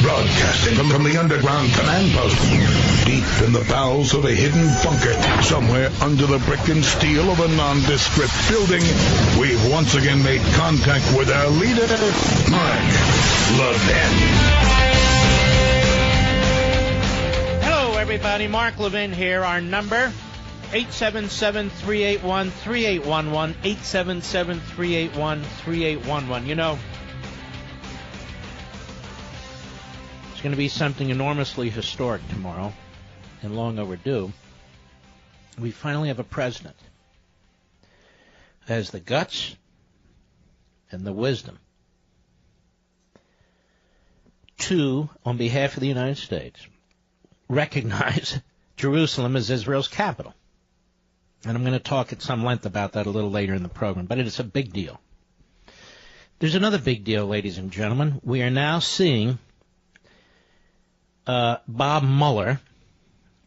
Broadcasting from the underground command post, deep in the bowels of a hidden bunker, somewhere under the brick and steel of a nondescript building, we've once again made contact with our leader, Mark Levin. Hello, everybody. Mark Levin here. Our number, 877-381-3811, 877-381-3811. You know, it's going to be something enormously historic tomorrow, and long overdue. We finally have a president who has the guts and the wisdom to, on behalf of the United States, recognize Jerusalem as Israel's capital. And I'm going to talk at some length about that a little later in the program, but it's a big deal. There's another big deal, ladies and gentlemen. We are now seeing Bob Mueller,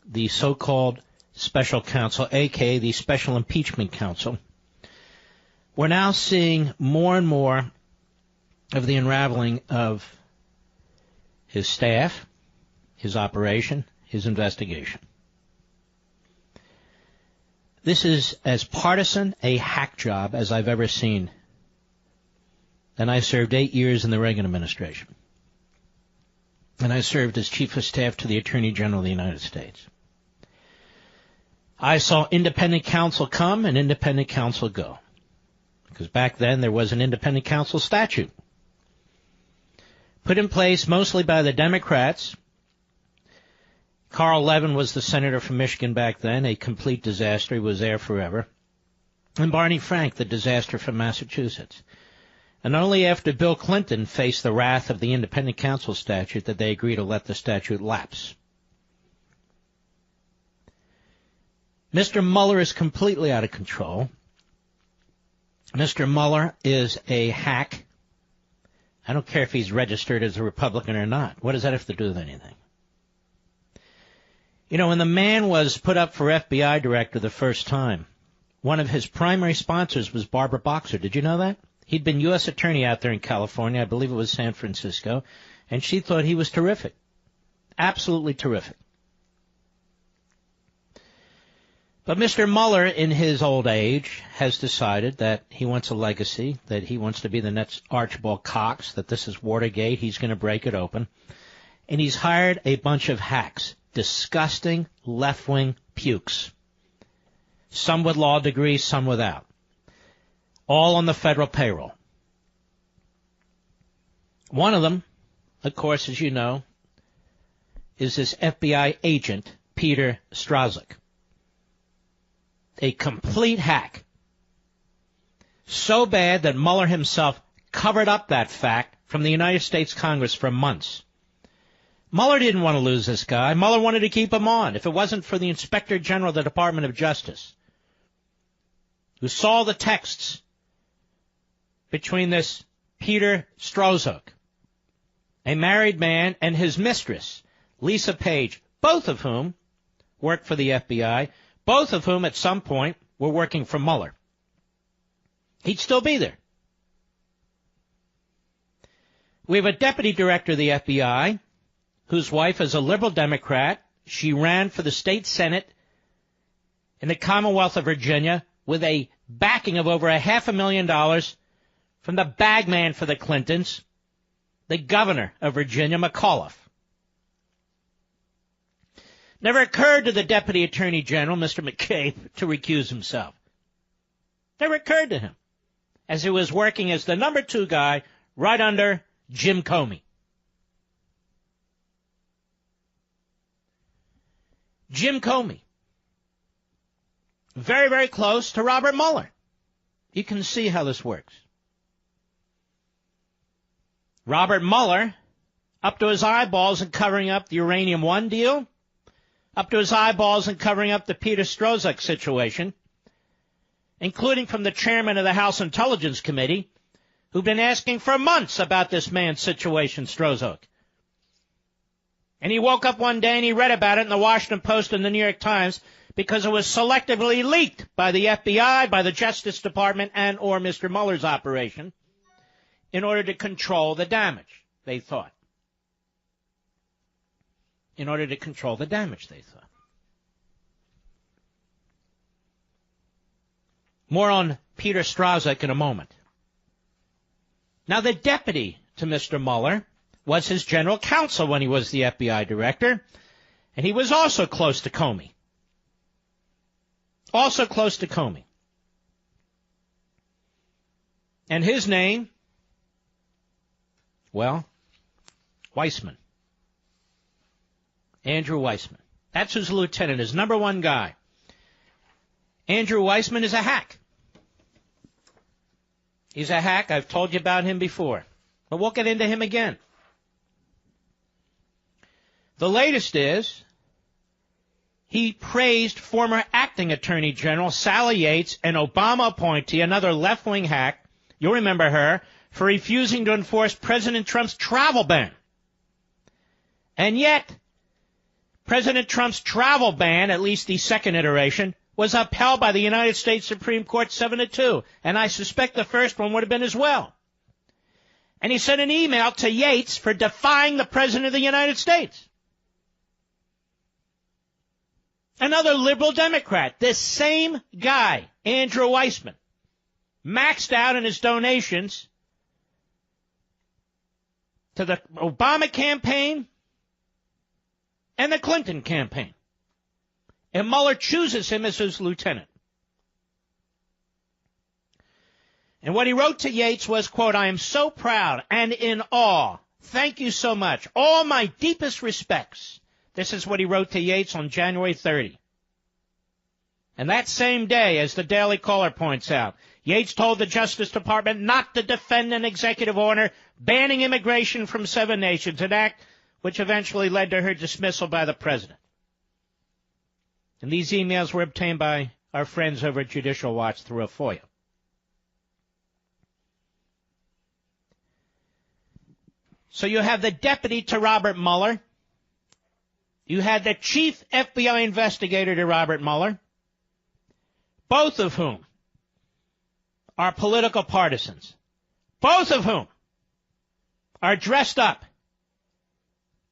the so-called special counsel, a.k.a. the Special Impeachment Counsel. We're now seeing more and more of the unraveling of his staff, his operation, his investigation. This is as partisan a hack job as I've ever seen. And I served 8 years in the Reagan administration. And I served as Chief of Staff to the Attorney General of the United States. I saw independent counsel come and independent counsel go. Because back then there was an independent counsel statute. Put in place mostly by the Democrats. Carl Levin was the senator from Michigan back then, a complete disaster. He was there forever. And Barney Frank, the disaster from Massachusetts. And only after Bill Clinton faced the wrath of the independent counsel statute did they agree to let the statute lapse. Mr. Mueller is completely out of control. Mr. Mueller is a hack. I don't care if he's registered as a Republican or not. What does that have to do with anything? You know, when the man was put up for FBI director the first time, one of his primary sponsors was Barbara Boxer. Did you know that? He'd been U.S. attorney out there in California. I believe it was San Francisco. And she thought he was terrific. Absolutely terrific. But Mr. Mueller, in his old age, has decided that he wants a legacy, that he wants to be the next Archibald Cox, that this is Watergate. He's going to break it open. And he's hired a bunch of hacks. Disgusting left-wing pukes. Some with law degrees, some without. All on the federal payroll. One of them, of course, as you know, is this FBI agent, Peter Strzok. A complete hack. So bad that Mueller himself covered up that fact from the United States Congress for months. Mueller didn't want to lose this guy. Mueller wanted to keep him on. If it wasn't for the Inspector General of the Department of Justice, who saw the texts between this Peter Strzok, a married man, and his mistress, Lisa Page, both of whom worked for the FBI, both of whom at some point were working for Mueller. He'd still be there. We have a deputy director of the FBI whose wife is a liberal Democrat. She ran for the state Senate in the Commonwealth of Virginia with a backing of over $500,000 from the bagman for the Clintons, the governor of Virginia, McAuliffe. Never occurred to the Deputy Attorney General, Mr. McCabe, to recuse himself. Never occurred to him, as he was working as the number 2 guy right under Jim Comey. Jim Comey. Very, very close to Robert Mueller. You can see how this works. Robert Mueller, up to his eyeballs in covering up the Uranium One deal, up to his eyeballs in covering up the Peter Strzok situation, including from the chairman of the House Intelligence Committee, who've been asking for months about this man's situation, Strzok. And he woke up one day and he read about it in the Washington Post and the New York Times because it was selectively leaked by the FBI, by the Justice Department, and or Mr. Mueller's operation in order to control the damage, they thought. in order to control the damage, they thought. More on Peter Strzok in a moment. Now, the deputy to Mr. Mueller was his general counsel when he was the FBI director, and he was also close to Comey. Also close to Comey. And his name, well, Weissman. Andrew Weissman. That's his lieutenant, his number one guy. Andrew Weissman is a hack. He's a hack. I've told you about him before. But we'll get into him again. The latest is he praised former acting Attorney General Sally Yates, an Obama appointee, another left-wing hack, you'll remember her, for refusing to enforce President Trump's travel ban. And yet, President Trump's travel ban, at least the second iteration, was upheld by the United States Supreme Court 7-2, and I suspect the first one would have been as well. And he sent an email to Yates for defying the President of the United States. Another liberal Democrat, this same guy, Andrew Weissman, maxed out in his donations to the Obama campaign and the Clinton campaign. And Mueller chooses him as his lieutenant. And what he wrote to Yates was, quote, "I am so proud and in awe. Thank you so much. All my deepest respects." This is what he wrote to Yates on January 30. And that same day, as the Daily Caller points out, Yates told the Justice Department not to defend an executive order banning immigration from 7 nations, an act which eventually led to her dismissal by the president. And these emails were obtained by our friends over at Judicial Watch through a FOIA. So you have the deputy to Robert Mueller. You had the chief FBI investigator to Robert Mueller, both of whom are political partisans, both of whom are dressed up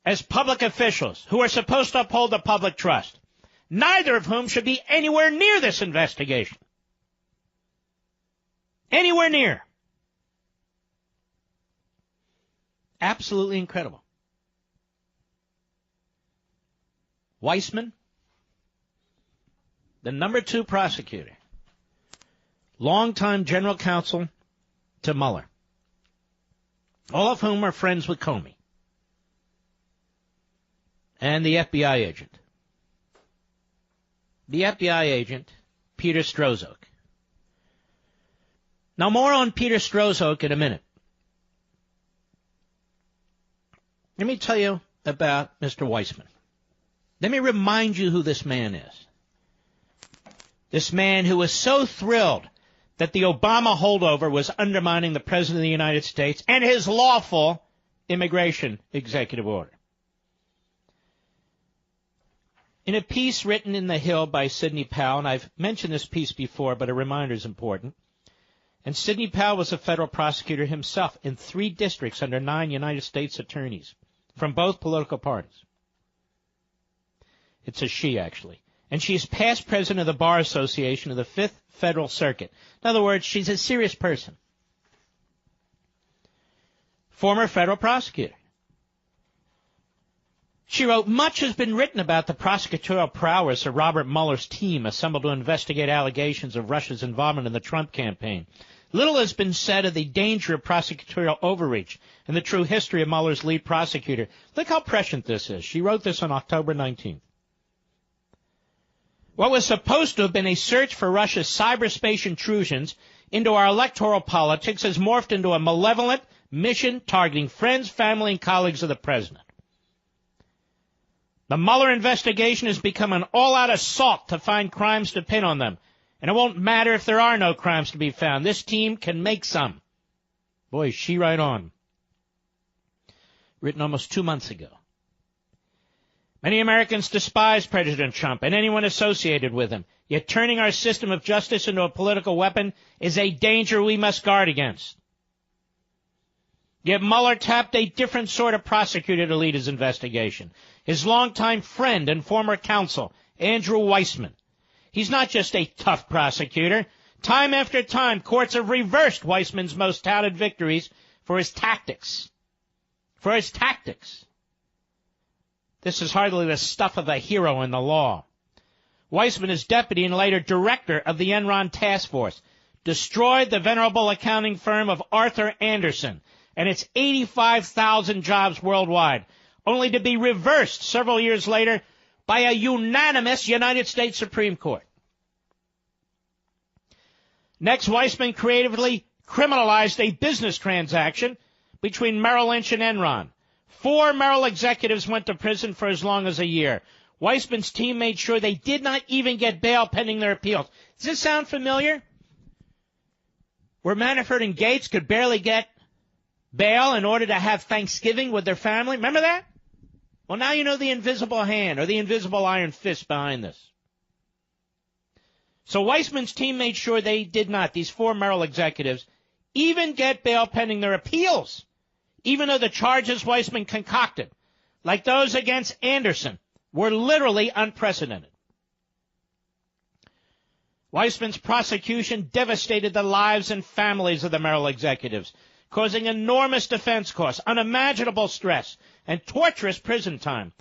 as public officials who are supposed to uphold the public trust, neither of whom should be anywhere near this investigation. Anywhere near. Absolutely incredible. Weissman, the number 2 prosecutor, longtime general counsel to Mueller, all of whom are friends with Comey, and the FBI agent. The FBI agent, Peter Strzok. Now, more on Peter Strzok in a minute. Let me tell you about Mr. Weissman. Let me remind you who this man is. This man who was so thrilled that the Obama holdover was undermining the President of the United States and his lawful immigration executive order. In a piece written in The Hill by Sidney Powell, and I've mentioned this piece before, but a reminder is important, and Sidney Powell was a federal prosecutor himself in 3 districts under 9 United States attorneys from both political parties. It's a she, actually. And she's past president of the Bar Association of the 5th Federal Circuit. In other words, she's a serious person. Former federal prosecutor. She wrote, "Much has been written about the prosecutorial prowess of Robert Mueller's team assembled to investigate allegations of Russia's involvement in the Trump campaign. Little has been said of the danger of prosecutorial overreach and the true history of Mueller's lead prosecutor." Look how prescient this is. She wrote this on October 19th. "What was supposed to have been a search for Russia's cyberspace intrusions into our electoral politics has morphed into a malevolent mission targeting friends, family, and colleagues of the president. The Mueller investigation has become an all-out assault to find crimes to pin on them. And it won't matter if there are no crimes to be found. This team can make some." Boy, is she right on. Written almost 2 months ago. "Many Americans despise President Trump and anyone associated with him. Yet turning our system of justice into a political weapon is a danger we must guard against. Yet Mueller tapped a different sort of prosecutor to lead his investigation. His longtime friend and former counsel, Andrew Weissman. He's not just a tough prosecutor. Time after time, courts have reversed Weissman's most touted victories for his tactics. For his tactics. This is hardly the stuff of a hero in the law. Weissman is deputy and later director of the Enron task force, destroyed the venerable accounting firm of Arthur Andersen and its 85,000 jobs worldwide, only to be reversed several years later by a unanimous United States Supreme Court. Next, Weissman creatively criminalized a business transaction between Merrill Lynch and Enron. 4 Merrill executives went to prison for as long as a year. Weissman's team made sure they did not even get bail pending their appeals. Does this sound familiar? Where Manafort and Gates could barely get bail in order to have Thanksgiving with their family. Remember that? Well, now you know the invisible hand or the invisible iron fist behind this. So Weissman's team made sure they did not, these 4 Merrill executives, even get bail pending their appeals, even though the charges Weissman concocted, like those against Andersen, were literally unprecedented. Weissman's prosecution devastated the lives and families of the Merrill executives, causing enormous defense costs, unimaginable stress, and torturous prison time.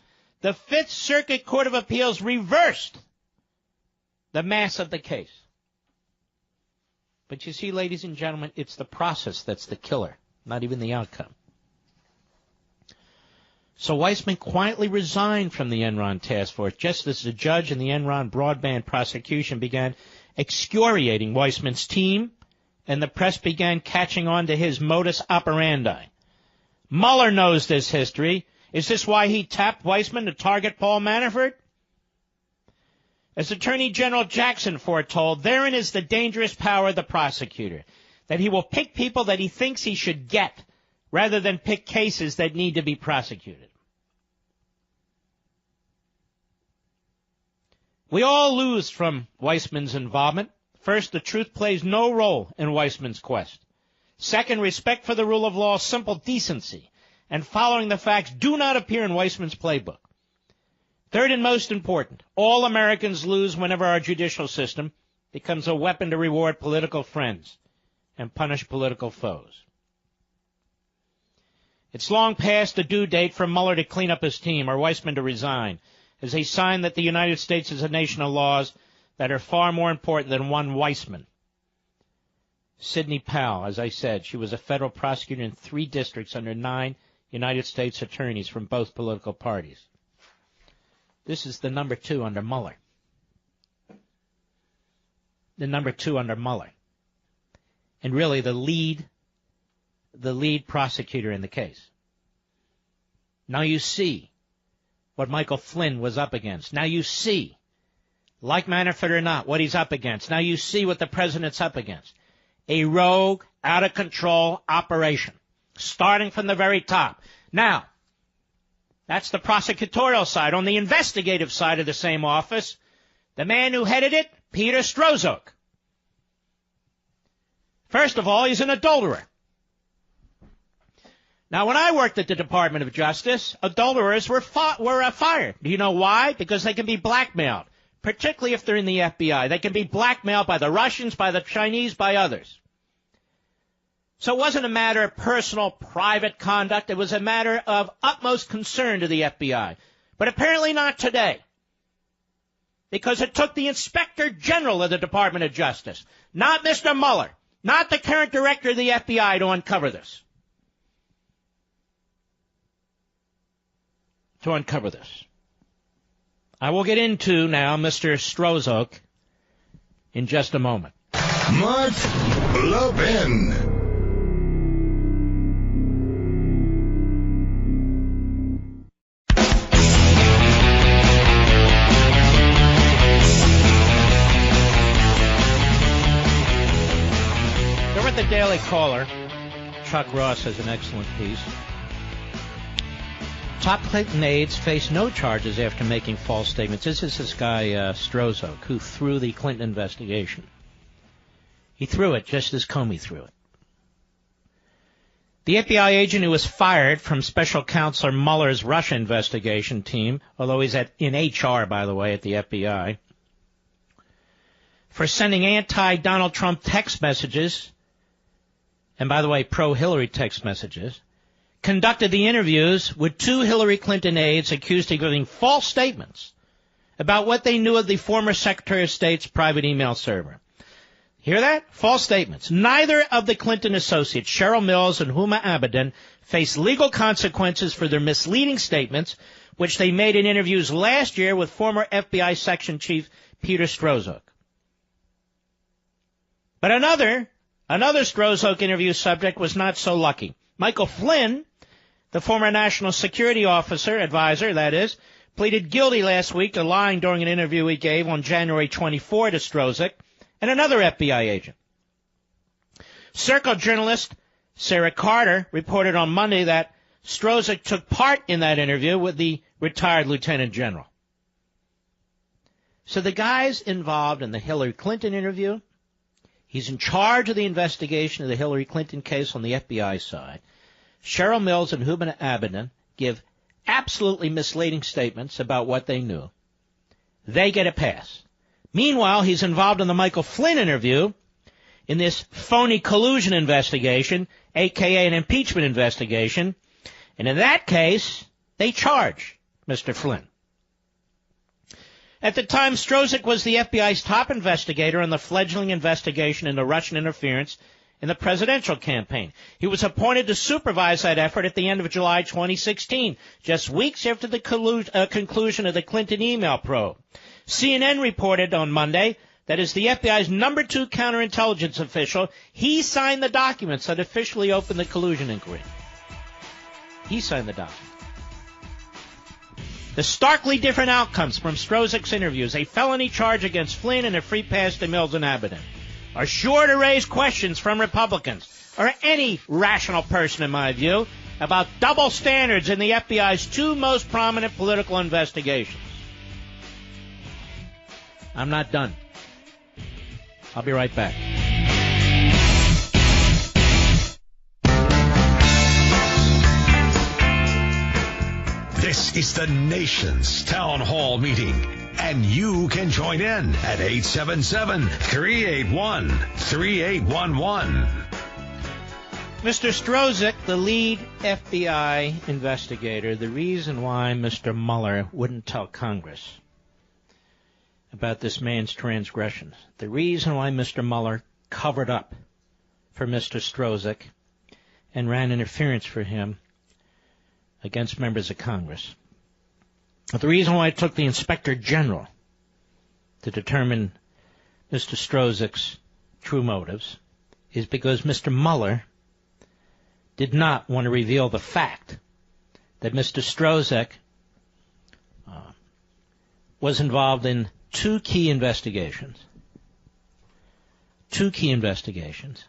The Fifth Circuit Court of Appeals reversed the mass of the case. But you see, ladies and gentlemen, it's the process that's the killer, not even the outcome. So Weissman quietly resigned from the Enron task force just as the judge in the Enron broadband prosecution began excoriating Weissman's team, and the press began catching on to his modus operandi. Mueller knows this history. Is this why he tapped Weissman to target Paul Manafort? As Attorney General Jackson foretold, therein is the dangerous power of the prosecutor, that he will pick people that he thinks he should get, rather than pick cases that need to be prosecuted. We all lose from Weissman's involvement. First, the truth plays no role in Weissman's quest. Second, respect for the rule of law, simple decency, and following the facts do not appear in Weissman's playbook. Third and most important, all Americans lose whenever our judicial system becomes a weapon to reward political friends and punish political foes. It's long past the due date for Mueller to clean up his team or Weissman to resign, as a sign that the United States is a nation of laws that are far more important than one Weissman. Sidney Powell, as I said, she was a federal prosecutor in 3 districts under 9 United States attorneys from both political parties. This is the number 2 under Mueller. The number 2 under Mueller. And really the lead prosecutor in the case. Now you see what Michael Flynn was up against. Now you see, like Manafort or not, what he's up against. Now you see what the president's up against. A rogue, out-of-control operation, starting from the very top. Now, that's the prosecutorial side. On the investigative side of the same office, the man who headed it, Peter Strzok. First of all, he's an adulterer. Now, when I worked at the Department of Justice, adulterers were fired. Do you know why? Because they can be blackmailed, particularly if they're in the FBI. They can be blackmailed by the Russians, by the Chinese, by others. So it wasn't a matter of personal, private conduct. It was a matter of utmost concern to the FBI. But apparently not today. Because it took the Inspector General of the Department of Justice, not Mr. Mueller, not the current director of the FBI, to uncover this. I will get into now Mr. Strzok in just a moment. Mark Levin. Over at the Daily Caller, Chuck Ross has an excellent piece. Top Clinton aides face no charges after making false statements. This is this guy, Strzok, who threw the Clinton investigation. He threw it just as Comey threw it. The FBI agent who was fired from Special Counsel Mueller's Russia investigation team, although he's in HR, by the way, at the FBI, for sending anti-Donald Trump text messages, and by the way, pro-Hillary text messages, conducted the interviews with 2 Hillary Clinton aides accused of giving false statements about what they knew of the former Secretary of State's private email server. Hear that? False statements. Neither of the Clinton associates, Cheryl Mills and Huma Abedin, face legal consequences for their misleading statements, which they made in interviews last year with former FBI Section Chief Peter Strzok. But another Strzok interview subject was not so lucky. Michael Flynn, the former National Security Advisor, that is, pleaded guilty last week to lying during an interview he gave on January 24 to Strzok and another FBI agent. Circle journalist Sarah Carter reported on Monday that Strzok took part in that interview with the retired lieutenant general. So the guy's involved in the Hillary Clinton interview. He's in charge of the investigation of the Hillary Clinton case on the FBI side. Cheryl Mills and Huma Abedin give absolutely misleading statements about what they knew. They get a pass. Meanwhile, he's involved in the Michael Flynn interview in this phony collusion investigation, a.k.a. an impeachment investigation. And in that case, they charge Mr. Flynn. At the time, Strzok was the FBI's top investigator in the fledgling investigation into Russian interference in the presidential campaign. He was appointed to supervise that effort at the end of July 2016, just weeks after the conclusion of the Clinton email probe. CNN reported on Monday that as the FBI's number 2 counterintelligence official, he signed the documents that officially opened the collusion inquiry. He signed the documents. The starkly different outcomes from Strzok's interviews, a felony charge against Flynn and a free pass to Mills and Abedin, are sure to raise questions from Republicans, or any rational person in my view, about double standards in the FBI's 2 most prominent political investigations. I'm not done. I'll be right back. This is the nation's town hall meeting, and you can join in at 877-381-3811. Mr. Strzok, the lead FBI investigator, the reason why Mr. Mueller wouldn't tell Congress about this man's transgressions, the reason why Mr. Mueller covered up for Mr. Strzok and ran interference for him against members of Congress. But the reason why it took the Inspector General to determine Mr. Strzok's true motives is because Mr. Mueller did not want to reveal the fact that Mr. Strzok was involved in 2 key investigations. 2 key investigations.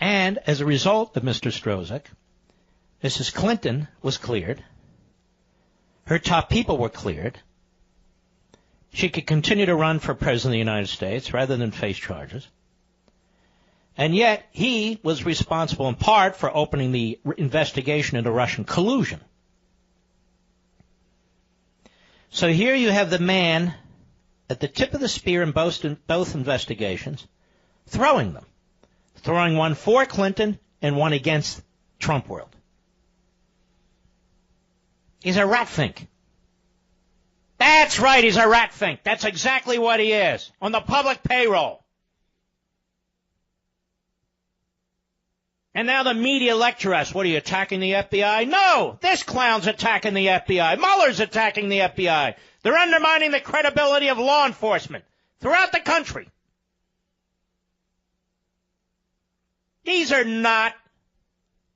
And as a result of Mr. Strzok, Mrs. Clinton was cleared. Her top people were cleared. She could continue to run for President of the United States rather than face charges. And yet he was responsible in part for opening the investigation into Russian collusion. So here you have the man at the tip of the spear in both investigations, throwing them. Throwing one for Clinton and one against Trump world. He's a rat-fink. That's right, he's a rat-fink. That's exactly what he is, on the public payroll. And now the media lecture us. What, are you attacking the FBI? No! This clown's attacking the FBI. Mueller's attacking the FBI. They're undermining the credibility of law enforcement throughout the country. These are not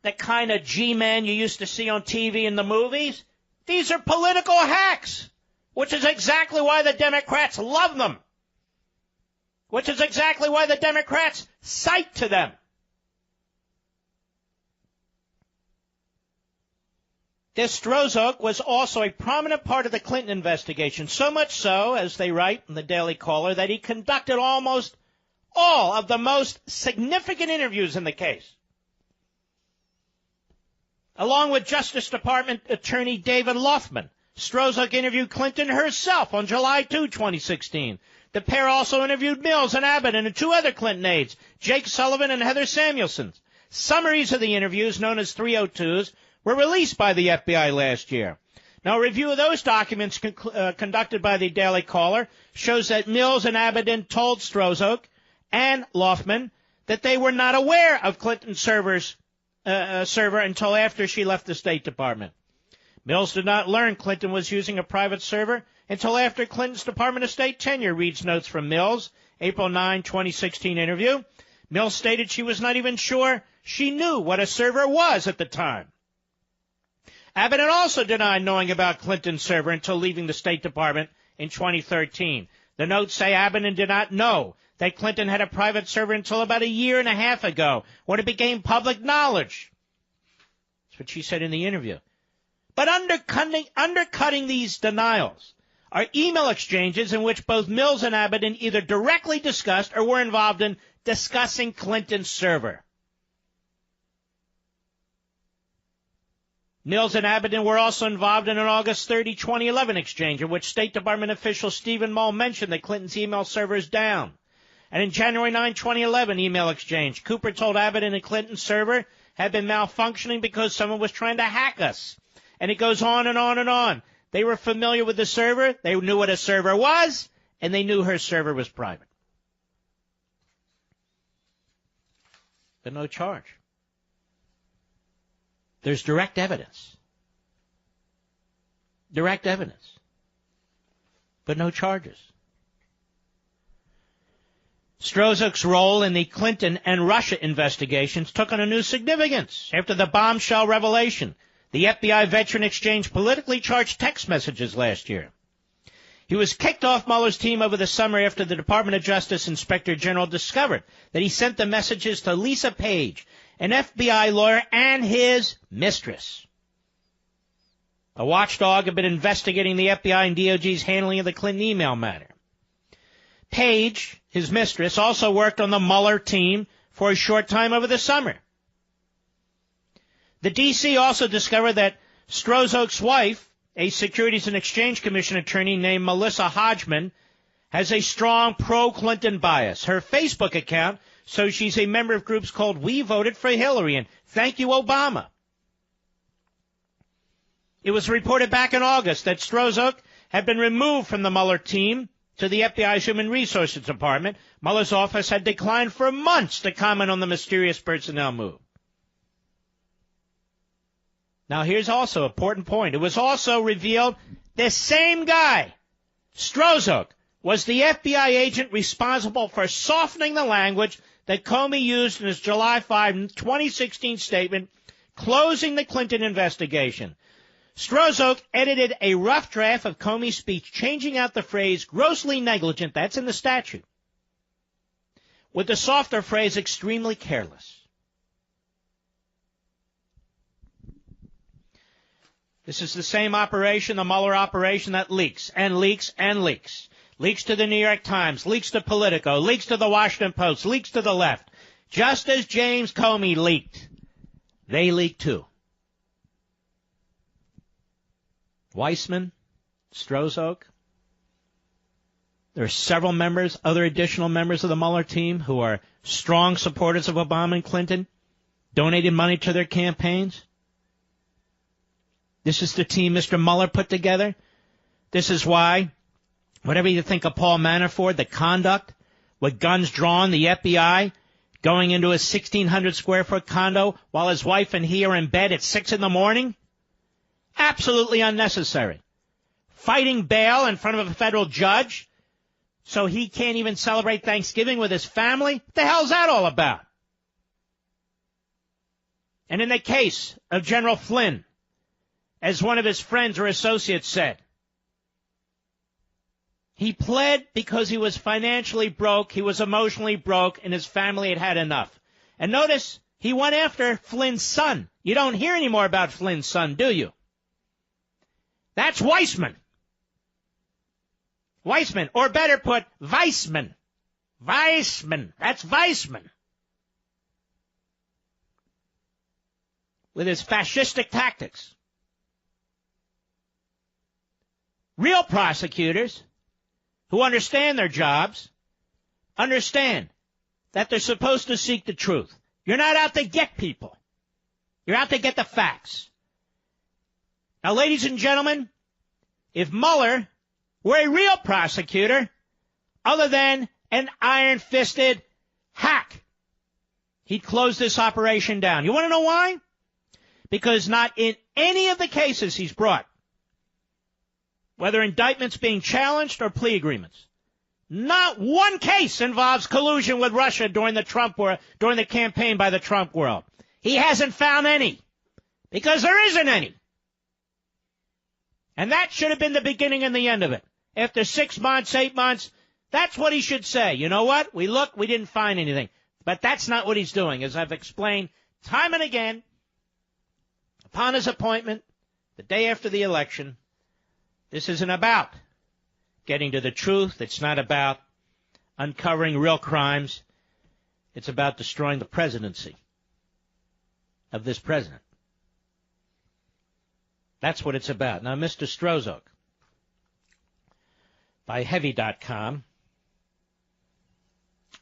the kind of G-men you used to see on TV in the movies. These are political hacks, which is exactly why the Democrats love them, which is exactly why the Democrats cite to them. This Strzok was also a prominent part of the Clinton investigation, so much so, as they write in the Daily Caller, that he conducted almost all of the most significant interviews in the case. Along with Justice Department Attorney David Loeffman, Strzok interviewed Clinton herself on July 2, 2016. The pair also interviewed Mills and Abbott and two other Clinton aides, Jake Sullivan and Heather Samuelson. Summaries of the interviews, known as 302s, were released by the FBI last year. Now, a review of those documents conducted by the Daily Caller shows that Mills and Abbott told Strzok and Loeffman that they were not aware of Clinton's server until after she left the State Department. Mills did not learn Clinton was using a private server until after Clinton's Department of State tenure, reads notes from Mills, April 9, 2016 interview. Mills stated she was not even sure she knew what a server was at the time. Abbott also denied knowing about Clinton's server until leaving the State Department in 2013. The notes say Abbott did not know that Clinton had a private server until about a year and a half ago, when it became public knowledge. That's what she said in the interview. But undercutting these denials are email exchanges in which both Mills and Abbott either directly discussed or were involved in discussing Clinton's server. Mills and Abbott were also involved in an August 30, 2011 exchange in which State Department official Stephen Mull mentioned that Clinton's email server is down. And in January 9, 2011 email exchange, Cooper told Abbott and the Clinton server had been malfunctioning because someone was trying to hack us. And it goes on and on and on. They were familiar with the server, they knew what a server was, and they knew her server was private. But no charge. There's direct evidence. Direct evidence. But no charges. Strzok's role in the Clinton and Russia investigations took on a new significance after the bombshell revelation. The FBI veteran exchanged politically charged text messages last year. He was kicked off Mueller's team over the summer after the Department of Justice Inspector General discovered that he sent the messages to Lisa Page, an FBI lawyer, and his mistress. A watchdog had been investigating the FBI and DOJ's handling of the Clinton email matter. Page, his mistress, also worked on the Mueller team for a short time over the summer. The D.C. also discovered that Strzok's wife, a Securities and Exchange Commission attorney named Melissa Hodgman, has a strong pro-Clinton bias. Her Facebook account shows she's a member of groups called We Voted for Hillary and Thank You Obama. It was reported back in August that Strzok had been removed from the Mueller team to the FBI's Human Resources Department. Mueller's office had declined for months to comment on the mysterious personnel move. Now, here's also an important point. It was also revealed this same guy, Strzok, was the FBI agent responsible for softening the language that Comey used in his July 5, 2016 statement closing the Clinton investigation. Strzok edited a rough draft of Comey's speech, changing out the phrase grossly negligent, that's in the statute, with the softer phrase extremely careless. This is the same operation, the Mueller operation, that leaks and leaks and leaks. Leaks to the New York Times, leaks to Politico, leaks to the Washington Post, leaks to the left. Just as James Comey leaked, they leaked too. Weissman, Strzok. There are several members, other additional members of the Mueller team who are strong supporters of Obama and Clinton, donated money to their campaigns. This is the team Mr. Mueller put together. This is why, whatever you think of Paul Manafort, the conduct, with guns drawn, the FBI going into a 1,600-square-foot condo while his wife and he are in bed at 6 in the morning, absolutely unnecessary. Fighting bail in front of a federal judge so he can't even celebrate Thanksgiving with his family? What the hell's that all about? And in the case of General Flynn, as one of his friends or associates said, he pled because he was financially broke, he was emotionally broke, and his family had had enough. And notice, he went after Flynn's son. You don't hear any more about Flynn's son, do you? That's Weissman. Weissman, or better put, Weissman. Weissman. That's Weissman. with his fascistic tactics. Real prosecutors who understand their jobs understand that they're supposed to seek the truth. You're not out to get people. You're out to get the facts. Now, ladies and gentlemen, if Mueller were a real prosecutor, other than an iron-fisted hack, he'd close this operation down. You want to know why? Because not in any of the cases he's brought, whether indictments being challenged or plea agreements, not one case involves collusion with Russia during the campaign by the Trump world. He hasn't found any, because there isn't any. And that should have been the beginning and the end of it. After 6 months, 8 months, that's what he should say. You know what? We looked, we didn't find anything. But that's not what he's doing, as I've explained time and again. Upon his appointment, the day after the election, this isn't about getting to the truth. It's not about uncovering real crimes. It's about destroying the presidency of this president. That's what it's about. Now, Mr. Strozok, by Heavy.com,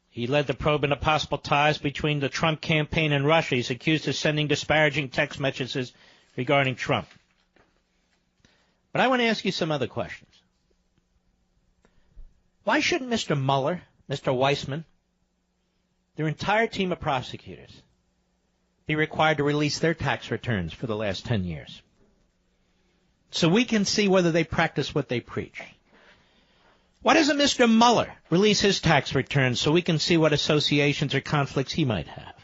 he led the probe into possible ties between the Trump campaign and Russia. He's accused of sending disparaging text messages regarding Trump. But I want to ask you some other questions. Why shouldn't Mr. Mueller, Mr. Weissman, their entire team of prosecutors, be required to release their tax returns for the last 10 years? So we can see whether they practice what they preach. Why doesn't Mr. Mueller release his tax returns so we can see what associations or conflicts he might have?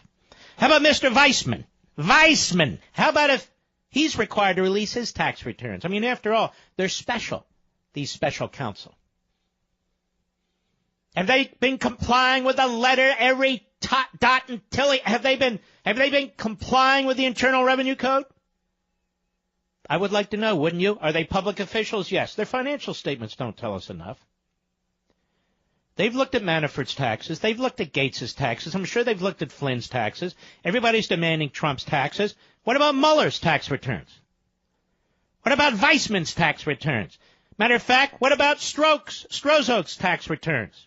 How about Mr. Weissman? How about if he's required to release his tax returns? I mean, after all, they're special, these special counsel. Have they been complying with the letter, every dot and tilly? Have they been complying with the Internal Revenue Code? I would like to know, wouldn't you? Are they public officials? Yes. Their financial statements don't tell us enough. They've looked at Manafort's taxes. They've looked at Gates's taxes. I'm sure they've looked at Flynn's taxes. Everybody's demanding Trump's taxes. What about Mueller's tax returns? What about Weissman's tax returns? Matter of fact, what about Strozok's tax returns?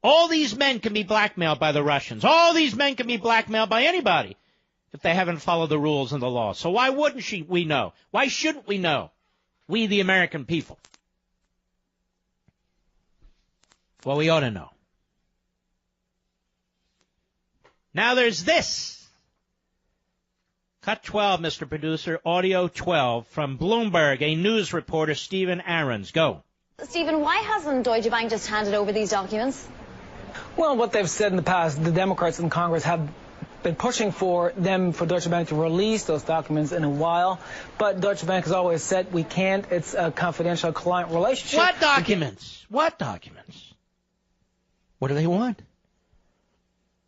All these men can be blackmailed by the Russians. All these men can be blackmailed by anybody if they haven't followed the rules and the law. So why wouldn't we know? Why shouldn't we know? We, the American people. Well, we ought to know. Now there's this. Cut 12, Mr. Producer, audio 12 from Bloomberg, a news reporter, Stephen Aarons. Go. Stephen, why hasn't Deutsche Bank just handed over these documents? Well, what they've said in the past, the Democrats in Congress have been pushing for Deutsche Bank to release those documents in a while. But Deutsche Bank has always said we can't. It's a confidential client relationship. What documents? What documents? What do they want?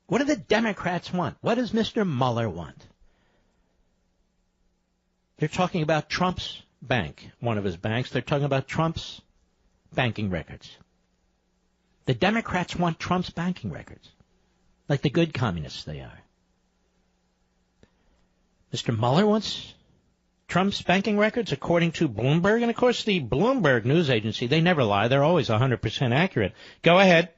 What do the Democrats want? What does Mr. Mueller want? They're talking about Trump's bank, one of his banks. They're talking about Trump's banking records. The Democrats want Trump's banking records, like the good communists they are. Mr. Mueller wants Trump's banking records, according to Bloomberg. And, of course, the Bloomberg news agency, they never lie. They're always 100% accurate. Go ahead.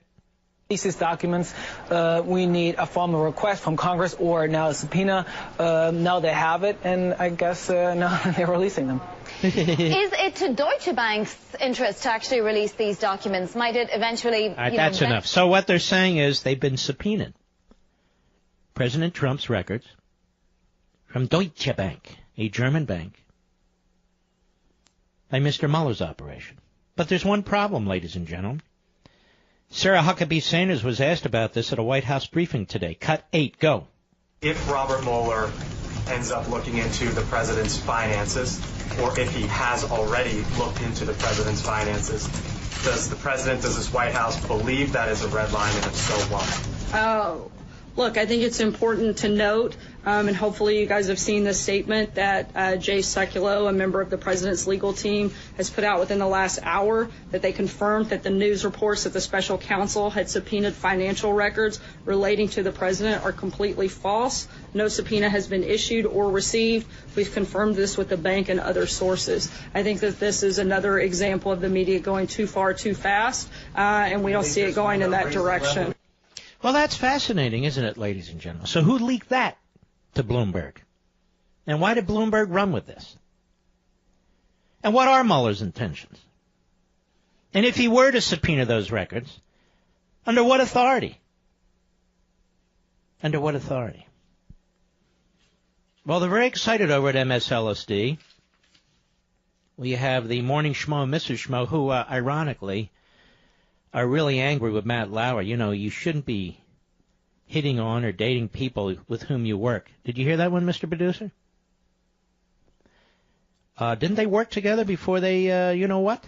These documents, we need a formal request from Congress or now a subpoena. Now they have it, and I guess now they're releasing them. Is it to Deutsche Bank's interest to actually release these documents? Might it eventually... All right, that's enough. So what they're saying is they've been subpoenaed. President Trump's records from Deutsche Bank, a German bank, by Mr. Mueller's operation. But there's one problem, ladies and gentlemen. Sarah Huckabee Sanders was asked about this at a White House briefing today. Cut 8, go. If Robert Mueller ends up looking into the president's finances, or if he has already looked into the president's finances, does this White House believe that is a red line, and if so, why? Oh, look, I think it's important to note And hopefully you guys have seen the statement that Jay Sekulow, a member of the president's legal team, has put out within the last hour, that they confirmed that the news reports that the special counsel had subpoenaed financial records relating to the president are completely false. No subpoena has been issued or received. We've confirmed this with the bank and other sources. I think that this is another example of the media going too far too fast, and we don't see it going in that direction. Well, that's fascinating, isn't it, ladies and gentlemen? So who leaked that to Bloomberg? And why did Bloomberg run with this? And what are Mueller's intentions? And if he were to subpoena those records, under what authority? Under what authority? Well, they're very excited over at MSLSD. We have the Morning Schmo and Mrs. Schmo, who, ironically, are really angry with Matt Lauer. You know, you shouldn't be hitting on or dating people with whom you work. Did you hear that one, Mr. Producer? Didn't they work together before they, you know what?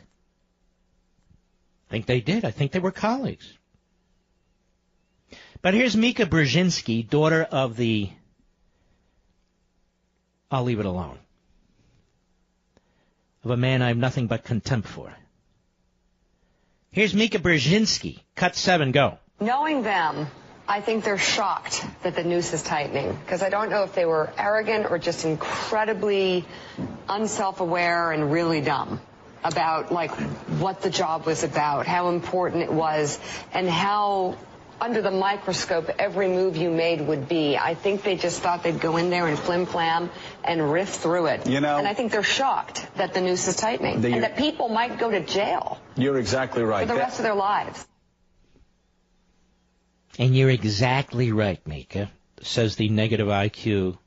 I think they did. I think they were colleagues. But here's Mika Brzezinski, daughter of the... I'll leave it alone. Of a man I have nothing but contempt for. Here's Mika Brzezinski. Cut 7, go. Knowing them, I think they're shocked that the noose is tightening, because I don't know if they were arrogant or just incredibly unself-aware and really dumb about, like, what the job was about, how important it was, and how under the microscope every move you made would be. I think they just thought they'd go in there and flim-flam and riff through it. You know, and I think they're shocked that the noose is tightening and that people might go to jail. You're exactly right. For the rest of their lives. And you're exactly right, Mika, says the negative IQ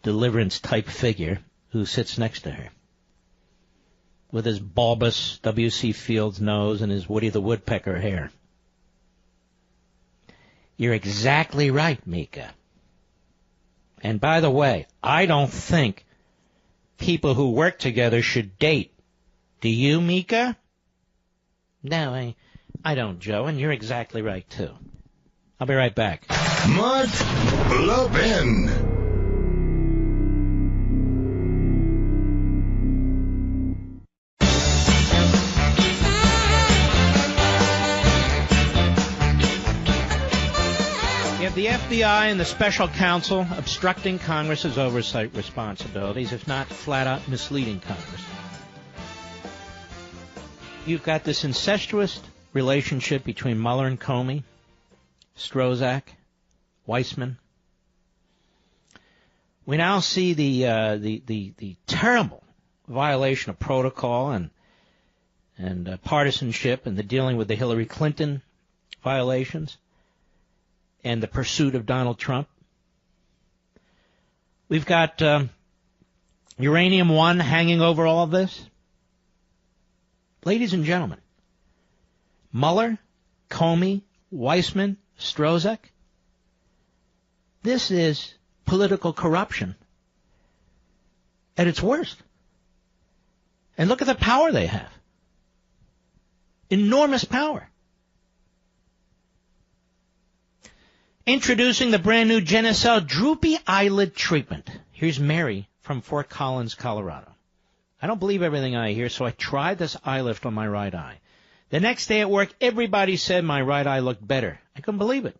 deliverance-type figure who sits next to her with his bulbous W.C. Fields nose and his Woody the Woodpecker hair. You're exactly right, Mika. And by the way, I don't think people who work together should date. Do you, Mika? No, I don't, Joe, and you're exactly right, too. I'll be right back. Mark Levin. The FBI and the special counsel obstructing Congress's oversight responsibilities, if not flat-out misleading Congress. You've got this incestuous relationship between Mueller and Comey, Strozak, Weissman. We now see the terrible violation of protocol and partisanship and the dealing with the Hillary Clinton violations and the pursuit of Donald Trump. We've got Uranium One hanging over all of this. Ladies and gentlemen, Mueller, Comey, Weissman, Strozak, this is political corruption at its worst. And look at the power they have. Enormous power. Introducing the brand new Genucel Droopy Eyelid Treatment. Here's Mary from Fort Collins, Colorado. I don't believe everything I hear, so I tried this eye lift on my right eye. The next day at work, everybody said my right eye looked better. I couldn't believe it.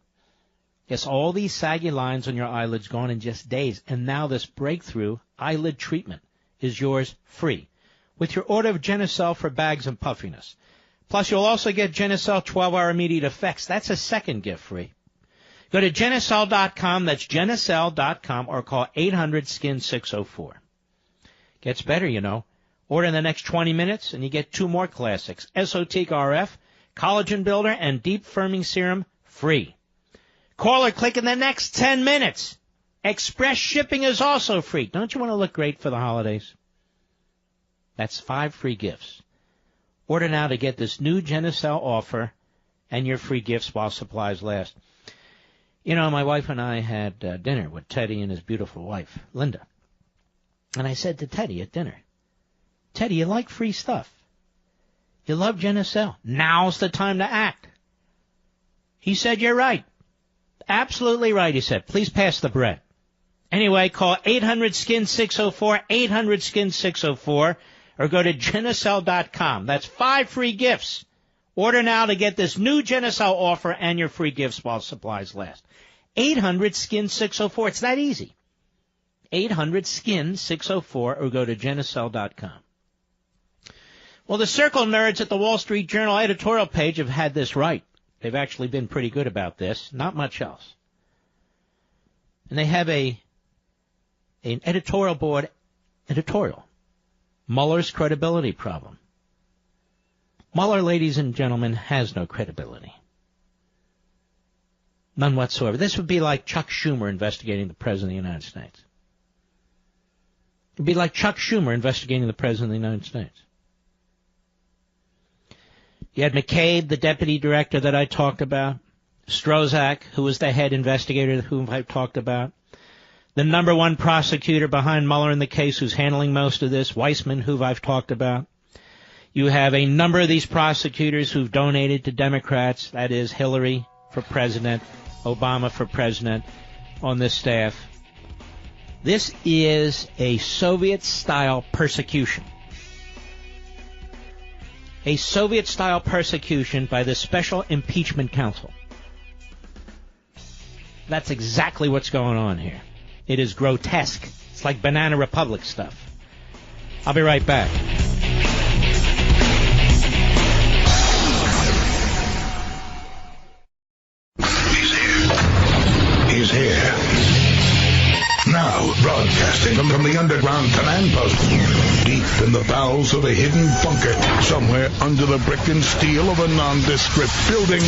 Yes, all these saggy lines on your eyelids gone in just days, and now this breakthrough eyelid treatment is yours free with your order of Genucel for bags and puffiness. Plus, you'll also get Genucel 12-hour immediate effects. That's a second gift free. Go to Genucel.com, that's Genucel.com, or call 800-SKIN-604. Gets better, you know. Order in the next 20 minutes, and you get 2 more classics, Esotique RF, Collagen Builder, and Deep Firming Serum free. Call or click in the next 10 minutes. Express shipping is also free. Don't you want to look great for the holidays? That's 5 free gifts. Order now to get this new Genucel offer and your free gifts while supplies last. You know, my wife and I had dinner with Teddy and his beautiful wife, Linda. And I said to Teddy at dinner, Teddy, you like free stuff. You love Genucel. Now's the time to act. He said, you're right. Absolutely right, he said. Please pass the bread. Anyway, call 800-SKIN-604, 800-SKIN-604, or go to Genucel.com. That's 5 free gifts. Order now to get this new Genucel offer and your free gifts while supplies last. 800-SKIN-604. It's that easy. 800-SKIN-604, or go to Genucel.com. Well, the Circle nerds at the Wall Street Journal editorial page have had this right. They've actually been pretty good about this. Not much else. And they have an editorial board editorial. Mueller's credibility problem. Mueller, ladies and gentlemen, has no credibility. None whatsoever. This would be like Chuck Schumer investigating the President of the United States. It would be like Chuck Schumer investigating the President of the United States. You had McCabe, the deputy director that I talked about. Strozak, who was the head investigator whom I talked about. The number one prosecutor behind Mueller in the case who's handling most of this, Weissman, who I've talked about. You have a number of these prosecutors who've donated to Democrats, that is Hillary for president, Obama for president, on this staff. This is a Soviet-style persecution. A Soviet-style persecution by the Special Impeachment Council. That's exactly what's going on here. It is grotesque. It's like Banana Republic stuff. I'll be right back. He's here. Now, broadcasting from the underground command post, deep in the bowels of a hidden bunker, somewhere under the brick and steel of a nondescript building,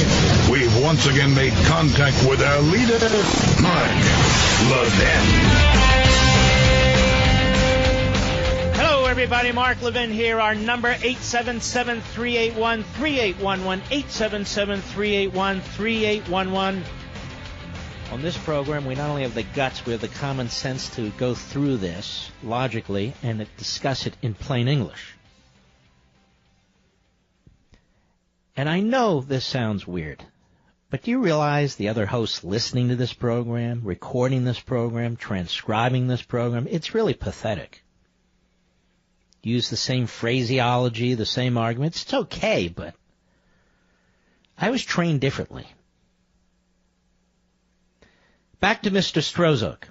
we've once again made contact with our leader, Mark Levin. Hello, everybody. Mark Levin here. Our number, 877-381-3811, 877-381-3811. On this program, we not only have the guts, we have the common sense to go through this logically and discuss it in plain English. And I know this sounds weird, but do you realize the other hosts listening to this program, recording this program, transcribing this program, it's really pathetic. Use the same phraseology, the same arguments. It's okay, but I was trained differently. Back to Mr. Strozak.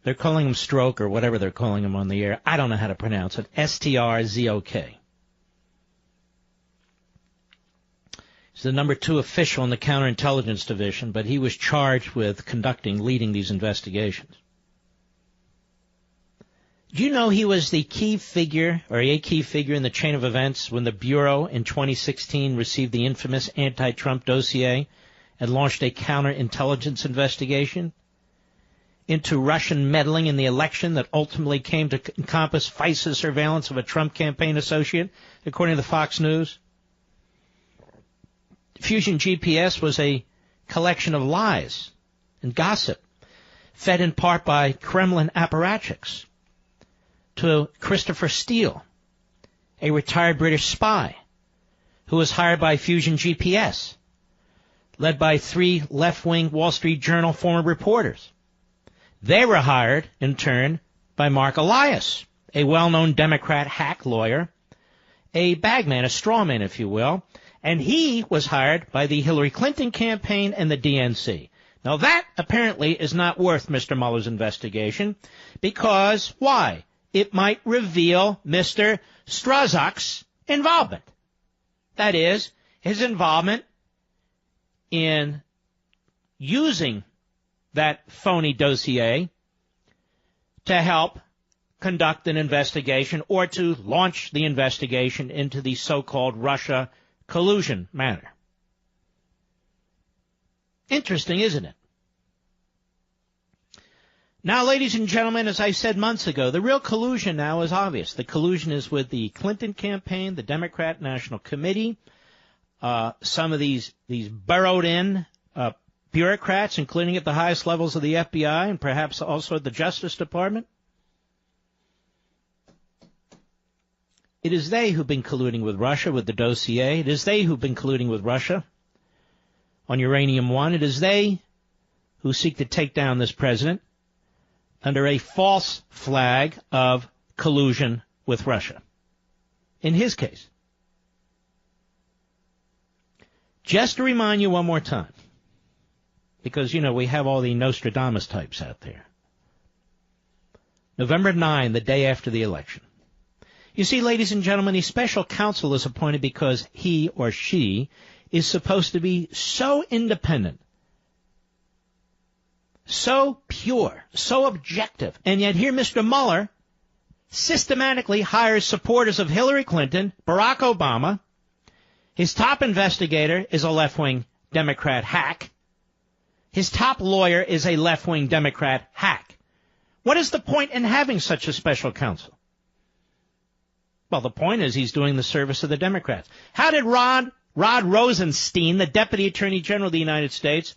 They're calling him Stroke or whatever they're calling him on the air. I don't know how to pronounce it. S-T-R-Z-O-K. He's the number 2 official in the Counterintelligence Division, but he was charged with leading these investigations. Do you know he was the key figure, or a key figure in the chain of events when the Bureau in 2016 received the infamous anti-Trump dossier and launched a counterintelligence investigation into Russian meddling in the election that ultimately came to encompass FISA surveillance of a Trump campaign associate, according to Fox News? Fusion GPS was a collection of lies and gossip, fed in part by Kremlin apparatchiks to Christopher Steele, a retired British spy who was hired by Fusion GPS, led by 3 left-wing Wall Street Journal former reporters. They were hired, in turn, by Mark Elias, a well-known Democrat hack lawyer, a bagman, a strawman, if you will, and he was hired by the Hillary Clinton campaign and the DNC. Now, that apparently is not worth Mr. Mueller's investigation, because, why? It might reveal Mr. Strozak's involvement. That is, his involvement in using that phony dossier to help conduct an investigation or to launch the investigation into the so-called Russia collusion matter. Interesting, isn't it? Now, ladies and gentlemen, as I said months ago, the real collusion now is obvious. The collusion is with the Clinton campaign, the Democrat National Committee, some of these burrowed-in bureaucrats, including at the highest levels of the FBI and perhaps also at the Justice Department. It is they who've been colluding with Russia with the dossier. It is they who've been colluding with Russia on Uranium One. It is they who seek to take down this president under a false flag of collusion with Russia. In his case. Just to remind you one more time, because, you know, we have all the Nostradamus types out there. November 9, the day after the election. You see, ladies and gentlemen, a special counsel is appointed because he or she is supposed to be so independent, so pure, so objective. And yet here Mr. Mueller systematically hires supporters of Hillary Clinton, Barack Obama. His top investigator is a left-wing Democrat hack. His top lawyer is a left-wing Democrat hack. What is the point in having such a special counsel? Well, the point is he's doing the service of the Democrats. How did Rod Rosenstein, the Deputy Attorney General of the United States,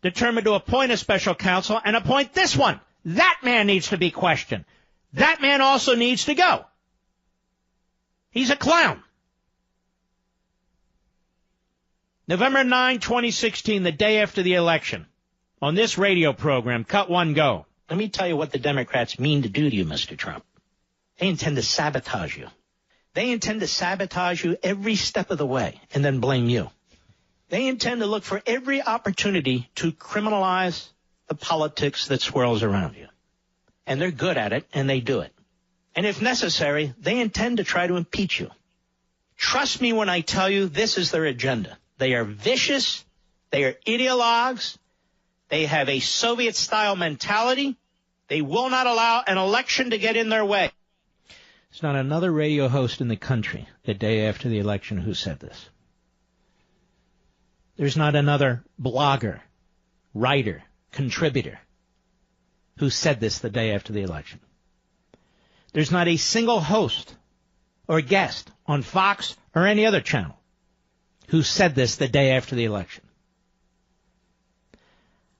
determine to appoint a special counsel and appoint this one? That man needs to be questioned. That man also needs to go. He's a clown. November 9, 2016, the day after the election, on this radio program, Cut One Go. Let me tell you what the Democrats mean to do to you, Mr. Trump. They intend to sabotage you. They intend to sabotage you every step of the way and then blame you. They intend to look for every opportunity to criminalize the politics that swirls around you. And they're good at it, and they do it. And if necessary, they intend to try to impeach you. Trust me when I tell you this is their agenda. They are vicious. They are ideologues. They have a Soviet-style mentality. They will not allow an election to get in their way. There's not another radio host in the country the day after the election who said this. There's not another blogger, writer, contributor who said this the day after the election. There's not a single host or guest on Fox or any other channel who said this the day after the election.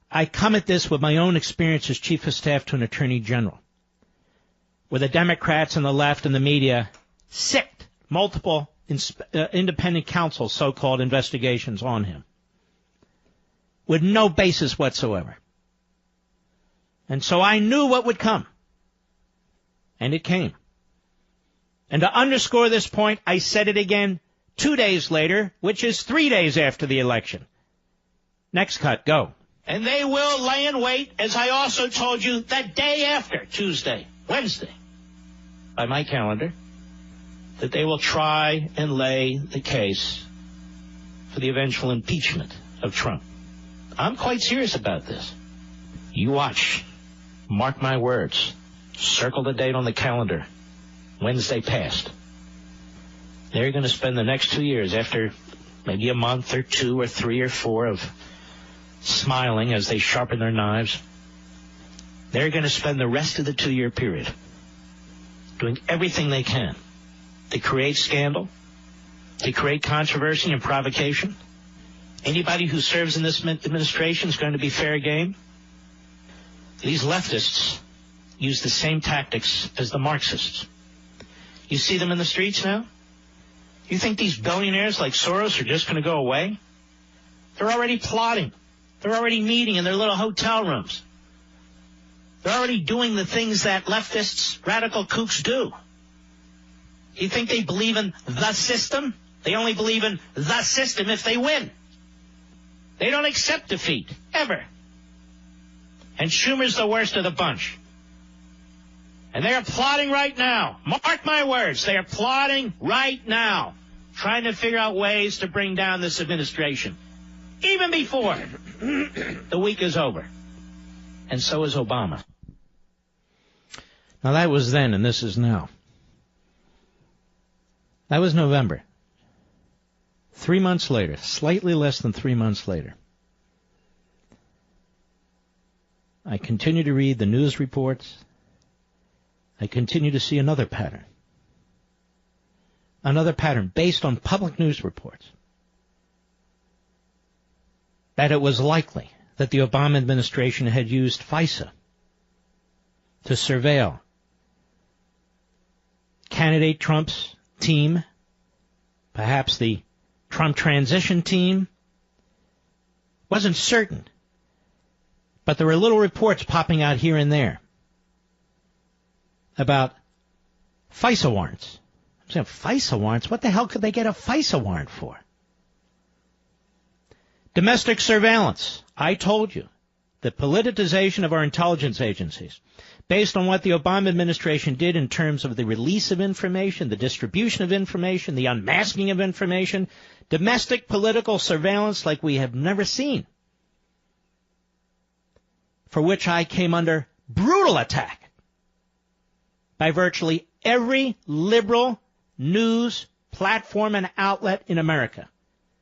I come at this with my own experience as Chief of Staff to an Attorney General, where the Democrats and the left and the media sicked multiple independent counsel so-called investigations on him with no basis whatsoever. And so I knew what would come. And it came. And to underscore this point, I said it again 2 days later, which is 3 days after the election. Next cut, go. And they will lay in wait, as I also told you, the day after, Tuesday, Wednesday, by my calendar, that they will try and lay the case for the eventual impeachment of Trump. I'm quite serious about this. You watch. Mark my words. Circle the date on the calendar. Wednesday passed. They're going to spend the next 2 years, after maybe a month or 2 or 3 or 4 of smiling as they sharpen their knives, they're going to spend the rest of the 2-year period doing everything they can to create scandal, to create controversy and provocation. Anybody who serves in this administration is going to be fair game. These leftists use the same tactics as the Marxists. You see them in the streets now? You think these billionaires like Soros are just going to go away? They're already plotting. They're already meeting in their little hotel rooms. They're already doing the things that leftists, radical kooks do. You think they believe in the system? They only believe in the system if they win. They don't accept defeat, ever. And Schumer's the worst of the bunch. And they are plotting right now. Mark my words, they are plotting right now, trying to figure out ways to bring down this administration, even before the week is over. And so is Obama. Now that was then, and this is now. That was November. 3 months later, slightly less than 3 months later, I continue to read the news reports. I continue to see another pattern. Another pattern based on public news reports. That it was likely that the Obama administration had used FISA to surveil candidate Trump's team, perhaps the Trump transition team. Wasn't certain. But there are little reports popping out here and there about FISA warrants. I'm saying, FISA warrants? What the hell could they get a FISA warrant for? Domestic surveillance. I told you. The politicization of our intelligence agencies, based on what the Obama administration did in terms of the release of information, the distribution of information, the unmasking of information, domestic political surveillance like we have never seen, for which I came under brutal attack by virtually every liberal news platform and outlet in America.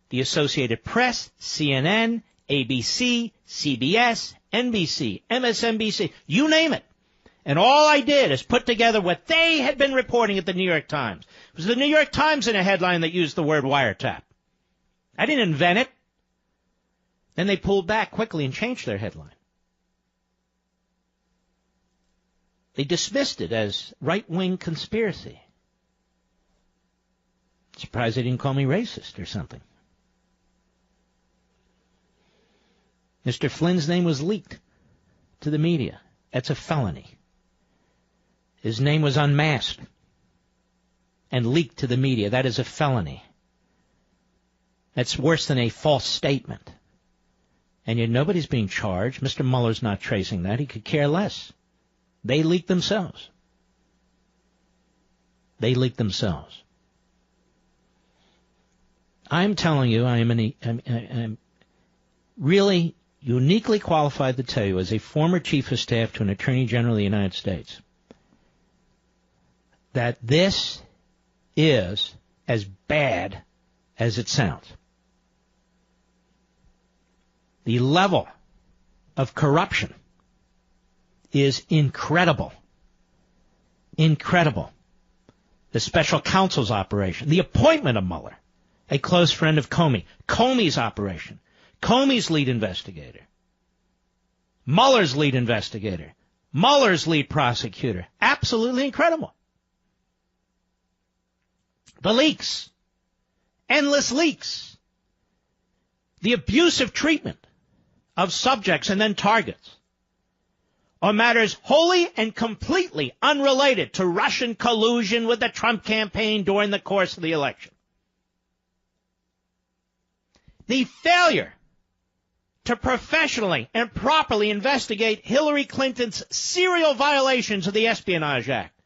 The Associated Press, CNN, ABC, CBS, NBC, MSNBC, you name it. And all I did is put together what they had been reporting at the New York Times. It was the New York Times in a headline that used the word wiretap. I didn't invent it. Then they pulled back quickly and changed their headline. They dismissed it as right-wing conspiracy. Surprised they didn't call me racist or something. Mr. Flynn's name was leaked to the media. That's a felony. His name was unmasked and leaked to the media. That is a felony. That's worse than a false statement. And yet nobody's being charged. Mr. Mueller's not tracing that. He could care less. They leaked themselves. They leaked themselves. I'm telling you, I'm really uniquely qualified to tell you, as a former chief of staff to an attorney general of the United States, that this is as bad as it sounds. The level of corruption is incredible. Incredible. The special counsel's operation, the appointment of Mueller, a close friend of Comey, Comey's operation, Comey's lead investigator, Mueller's lead investigator, Mueller's lead prosecutor. Absolutely incredible. The leaks, endless leaks, the abusive treatment of subjects and then targets on matters wholly and completely unrelated to Russian collusion with the Trump campaign during the course of the election. The failure to professionally and properly investigate Hillary Clinton's serial violations of the Espionage Act.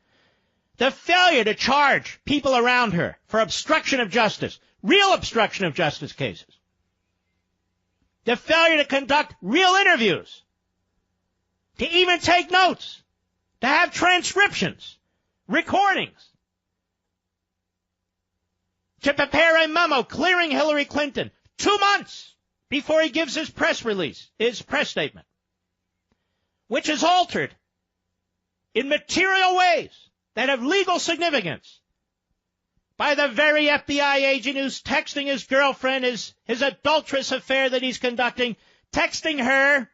The failure to charge people around her for obstruction of justice, real obstruction of justice cases. The failure to conduct real interviews, to even take notes, to have transcriptions, recordings, to prepare a memo clearing Hillary Clinton 2 months before he gives his press release, his press statement, which is altered in material ways that have legal significance by the very FBI agent who's texting his girlfriend, his adulterous affair that he's conducting, texting her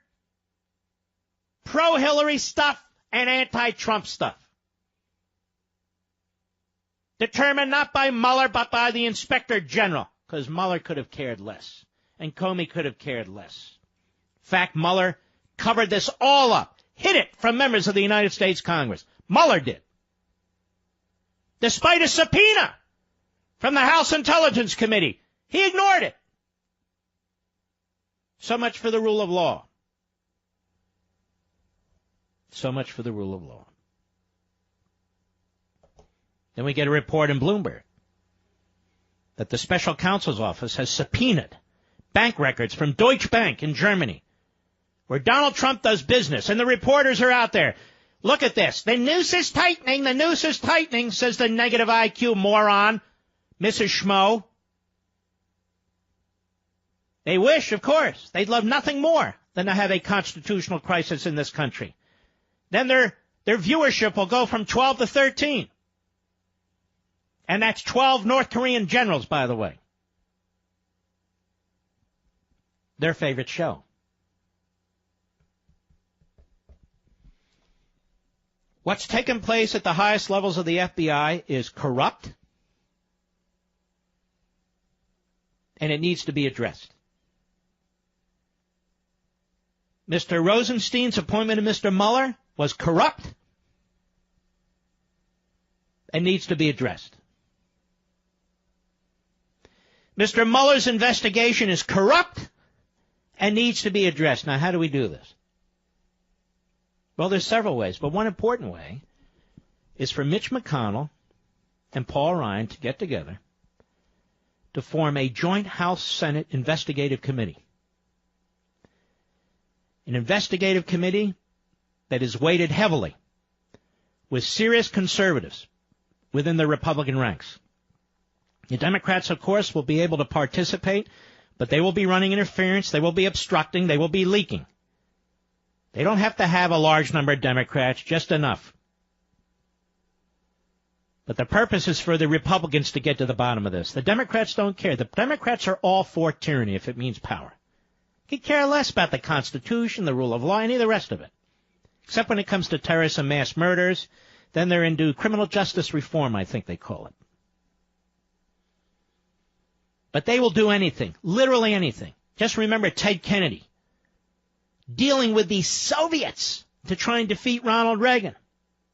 pro-Hillary stuff and anti-Trump stuff. Determined not by Mueller, but by the Inspector General, because Mueller could have cared less, and Comey could have cared less. In fact, Mueller covered this all up, hid it from members of the United States Congress. Mueller did. Despite a subpoena from the House Intelligence Committee, he ignored it. So much for the rule of law. So much for the rule of law. Then we get a report in Bloomberg that the special counsel's office has subpoenaed bank records from Deutsche Bank in Germany, where Donald Trump does business, and the reporters are out there. Look at this. The noose is tightening. The noose is tightening, says the negative IQ moron, Mrs. Schmo. They wish, of course. They'd love nothing more than to have a constitutional crisis in this country. Then their viewership will go from 12 to 13. And that's 12 North Korean generals, by the way. Their favorite show. What's taken place at the highest levels of the FBI is corrupt, and it needs to be addressed. Mr. Rosenstein's appointment of Mr. Mueller was corrupt and needs to be addressed. Mr. Mueller's investigation is corrupt and needs to be addressed. Now, how do we do this? Well, there's several ways, but one important way is for Mitch McConnell and Paul Ryan to get together to form a joint House-Senate investigative committee. An investigative committee that is weighted heavily with serious conservatives within the Republican ranks. The Democrats, of course, will be able to participate, but they will be running interference, they will be obstructing, they will be leaking. They don't have to have a large number of Democrats, just enough. But the purpose is for the Republicans to get to the bottom of this. The Democrats don't care. The Democrats are all for tyranny if it means power. They care less about the Constitution, the rule of law, any of the rest of it. Except when it comes to terrorists and mass murders, then they're into criminal justice reform, I think they call it. But they will do anything, literally anything. Just remember Ted Kennedy dealing with the Soviets to try and defeat Ronald Reagan.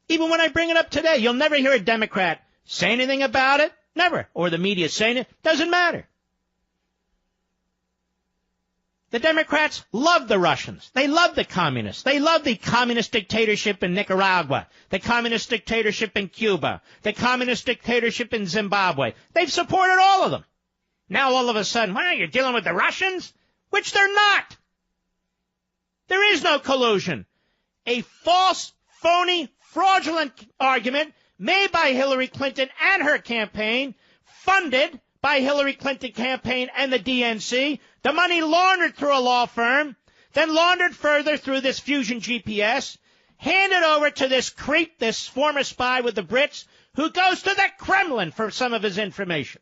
Even when I bring it up today, you'll never hear a Democrat say anything about it. Never. Or the media saying it. Doesn't matter. The Democrats love the Russians. They love the communists. They love the communist dictatorship in Nicaragua, the communist dictatorship in Cuba, the communist dictatorship in Zimbabwe. They've supported all of them. Now all of a sudden, well, you're dealing with the Russians? Which they're not. There is no collusion. A false, phony, fraudulent argument made by Hillary Clinton and her campaign, funded by Hillary Clinton campaign and the DNC, the money laundered through a law firm, then laundered further through this Fusion GPS, handed over to this creep, this former spy with the Brits, who goes to the Kremlin for some of his information.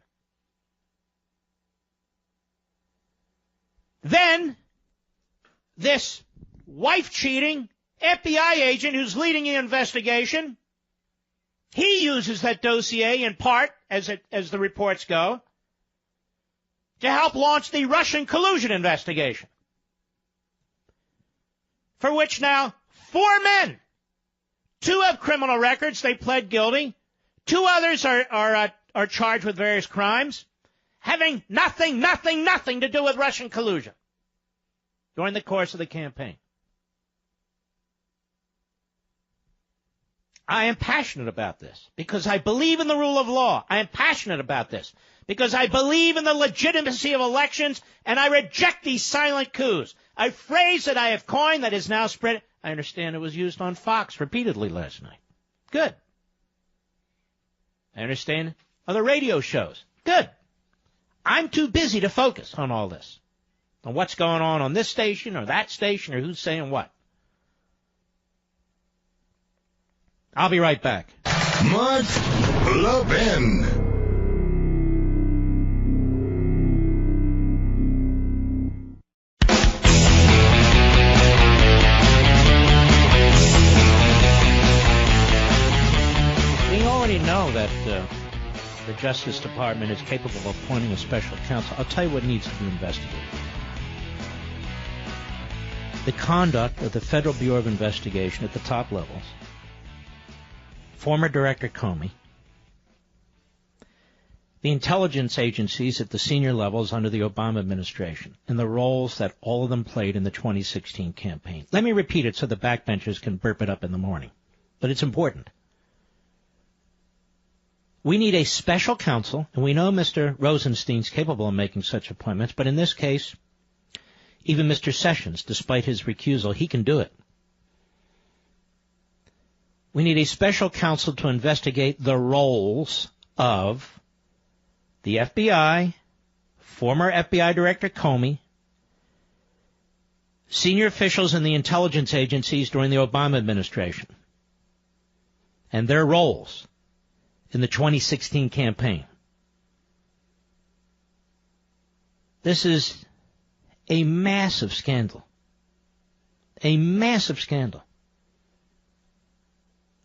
Then, this wife-cheating FBI agent who's leading the investigation, he uses that dossier in part, as the reports go, to help launch the Russian collusion investigation, for which now 4 men, 2 have criminal records, they pled guilty, 2 others are charged with various crimes, having nothing to do with Russian collusion during the course of the campaign. I am passionate about this because I believe in the rule of law. I am passionate about this because I believe in the legitimacy of elections, and I reject these silent coups. A phrase that I have coined that is now spread. I understand it was used on Fox repeatedly last night. Good. I understand other radio shows. Good. I'm too busy to focus on all this, on what's going on this station or that station or who's saying what. I'll be right back. Mark Levin. We already know that the Justice Department is capable of appointing a special counsel. I'll tell you what needs to be investigated. The conduct of the Federal Bureau of Investigation at the top levels, former Director Comey, the intelligence agencies at the senior levels under the Obama administration, and the roles that all of them played in the 2016 campaign. Let me repeat it so the backbenchers can burp it up in the morning, but it's important. We need a special counsel, and we know Mr. Rosenstein's capable of making such appointments, but in this case, even Mr. Sessions, despite his recusal, he can do it. We need a special counsel to investigate the roles of the FBI, former FBI Director Comey, senior officials in the intelligence agencies during the Obama administration, and their roles in the 2016 campaign. This is a massive scandal. A massive scandal.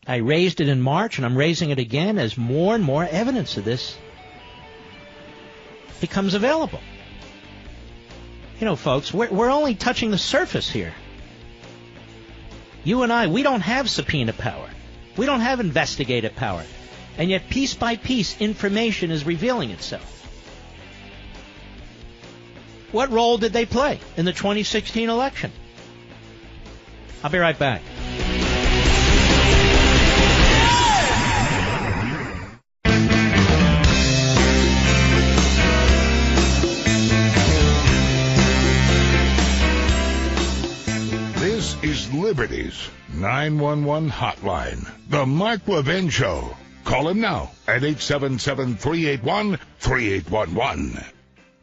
I raised it in March, and I'm raising it again as more and more evidence of this becomes available. You know, folks, we're only touching the surface here. You and I, we don't have subpoena power. We don't have investigative power. And yet, piece by piece, information is revealing itself. What role did they play in the 2016 election? I'll be right back. This is Liberty's 911 hotline. The Mark Levin Show. Call him now at 877-381-3811.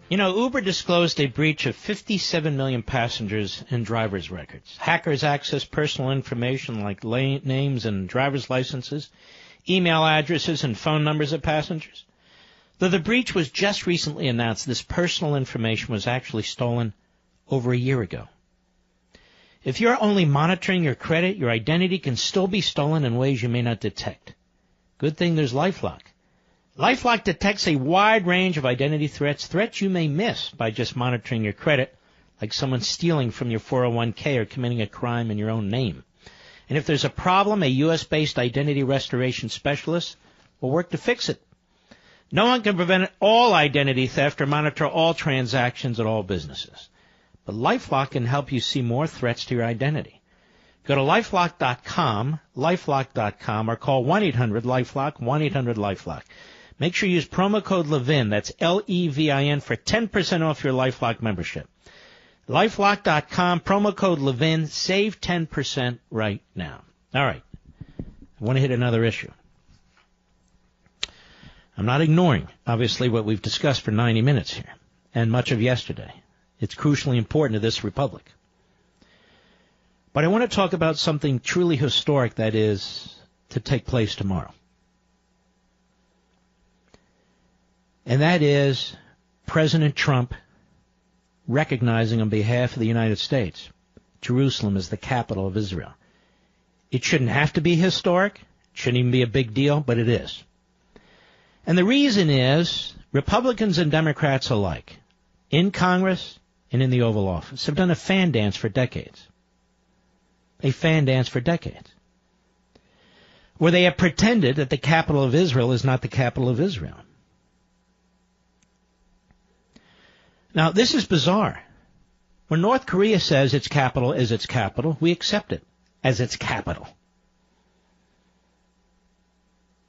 You know, Uber disclosed a breach of 57 million passengers and drivers' records. Hackers access personal information like names and driver's licenses, email addresses, and phone numbers of passengers. Though the breach was just recently announced, this personal information was actually stolen over a year ago. If you're only monitoring your credit, your identity can still be stolen in ways you may not detect. Good thing there's LifeLock. LifeLock detects a wide range of identity threats you may miss by just monitoring your credit, like someone stealing from your 401k or committing a crime in your own name. And if there's a problem, a U.S.-based identity restoration specialist will work to fix it. No one can prevent all identity theft or monitor all transactions at all businesses. But LifeLock can help you see more threats to your identity. Go to LifeLock.com, LifeLock.com, or call 1-800-LifeLock, 1-800-LifeLock. Make sure you use promo code Levin, that's Levin, for 10% off your LifeLock membership. LifeLock.com, promo code Levin, save 10% right now. All right, I want to hit another issue. I'm not ignoring, obviously, what we've discussed for 90 minutes here, and much of yesterday. It's crucially important to this republic. But I want to talk about something truly historic that is to take place tomorrow. And that is President Trump recognizing on behalf of the United States Jerusalem as the capital of Israel. It shouldn't have to be historic. It shouldn't even be a big deal, but it is. And the reason is Republicans and Democrats alike, in Congress and in the Oval Office, have done a fan dance for decades. A fan dance for decades. Where they have pretended that the capital of Israel is not the capital of Israel. Now, this is bizarre. When North Korea says its capital is its capital, we accept it as its capital.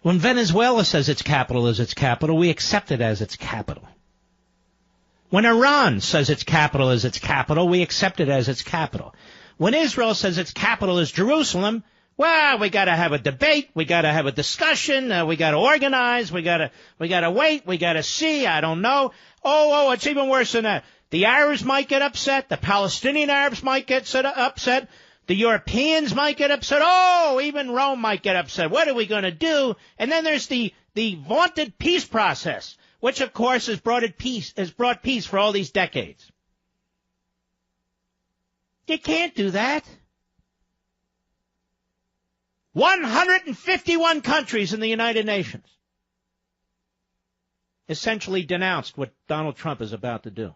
When Venezuela says its capital is its capital, we accept it as its capital. When Iran says its capital is its capital, we accept it as its capital. When Israel says its capital is Jerusalem, well, we got to have a debate, we got to have a discussion, we got to organize, we got to wait, we got to see, I don't know. Oh, it's even worse than that. The Arabs might get upset, the Palestinian Arabs might get upset, the Europeans might get upset, oh, even Rome might get upset. What are we going to do? And then there's the vaunted peace process, which of course has brought peace for all these decades. You can't do that. 151 countries in the United Nations essentially denounced what Donald Trump is about to do.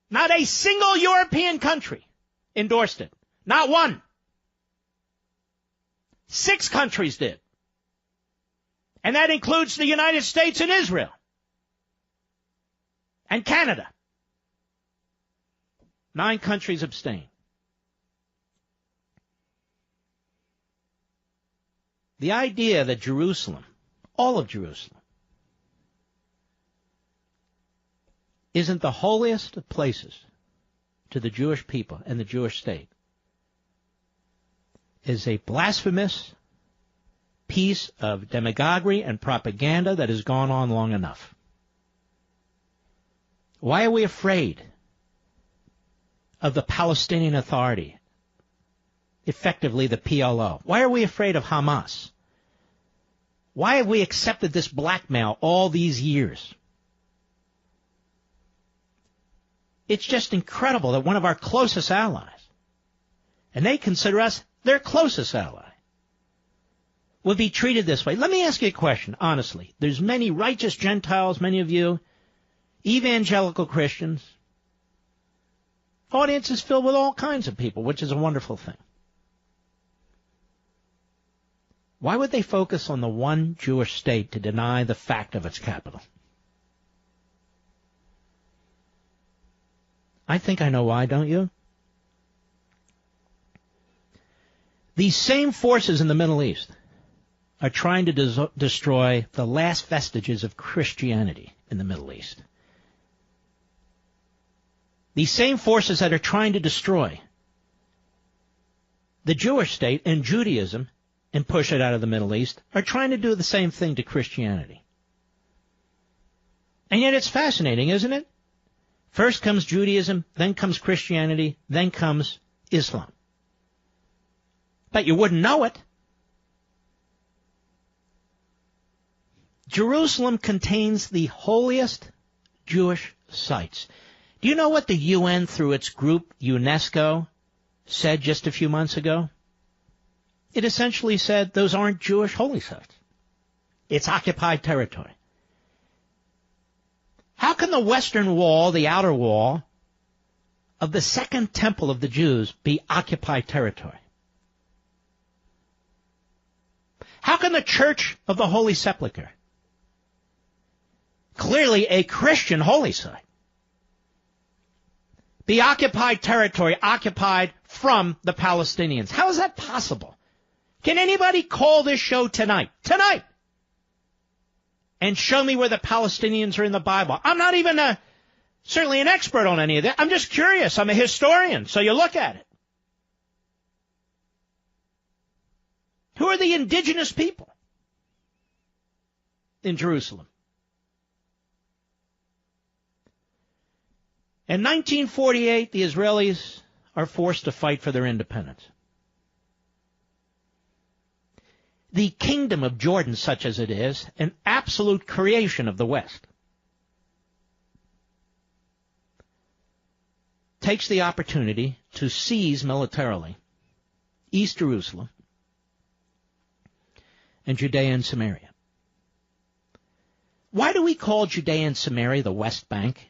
Not a single European country endorsed it. Not one. 6 countries did. And that includes the United States and Israel. And Canada. 9 countries abstained. The idea that Jerusalem, all of Jerusalem, isn't the holiest of places to the Jewish people and the Jewish state is a blasphemous piece of demagoguery and propaganda that has gone on long enough. Why are we afraid of the Palestinian Authority, effectively the PLO? Why are we afraid of Hamas? Why have we accepted this blackmail all these years? It's just incredible that one of our closest allies, and they consider us their closest ally, would be treated this way. Let me ask you a question, honestly. There's many righteous Gentiles, many of you, evangelical Christians, Audience is filled with all kinds of people, which is a wonderful thing. Why would they focus on the one Jewish state to deny the fact of its capital? I think I know why, don't you? These same forces in the Middle East are trying to destroy the last vestiges of Christianity in the Middle East. These same forces that are trying to destroy the Jewish state and Judaism and push it out of the Middle East are trying to do the same thing to Christianity. And yet it's fascinating, isn't it? First comes Judaism, then comes Christianity, then comes Islam. But you wouldn't know it. Jerusalem contains the holiest Jewish sites. Do you know what the UN, through its group UNESCO, said just a few months ago? It essentially said those aren't Jewish holy sites. It's occupied territory. How can the Western Wall, the outer wall, of the second temple of the Jews be occupied territory? How can the Church of the Holy Sepulchre, clearly a Christian holy site, be occupied territory, occupied from the Palestinians? How is that possible? Can anybody call this show tonight, and show me where the Palestinians are in the Bible? I'm not even certainly an expert on any of that. I'm just curious. I'm a historian, so you look at it. Who are the indigenous people in Jerusalem? In 1948, the Israelis are forced to fight for their independence. The kingdom of Jordan, such as it is, an absolute creation of the West, takes the opportunity to seize militarily East Jerusalem and Judea and Samaria. Why do we call Judea and Samaria the West Bank?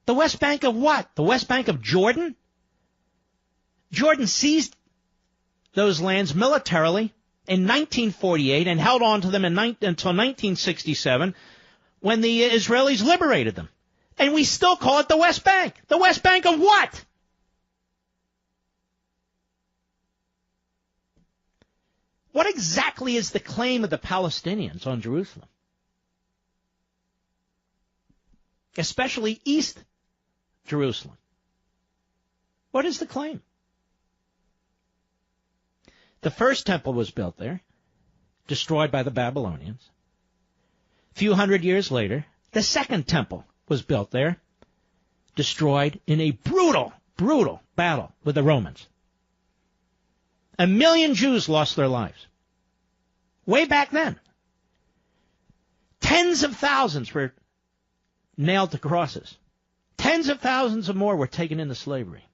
The West Bank of what? The West Bank of Jordan? Jordan seized those lands militarily in 1948 and held on to them until 1967 when the Israelis liberated them. And we still call it the West Bank. The West Bank of what? What exactly is the claim of the Palestinians on Jerusalem? Especially East Jerusalem. What is the claim? The first temple was built there, destroyed by the Babylonians. A few hundred years later, the second temple was built there, destroyed in a brutal battle with the Romans. 1 million Jews lost their lives. Way back then. Tens of thousands were nailed to crosses. Tens of thousands of more were taken into slavery.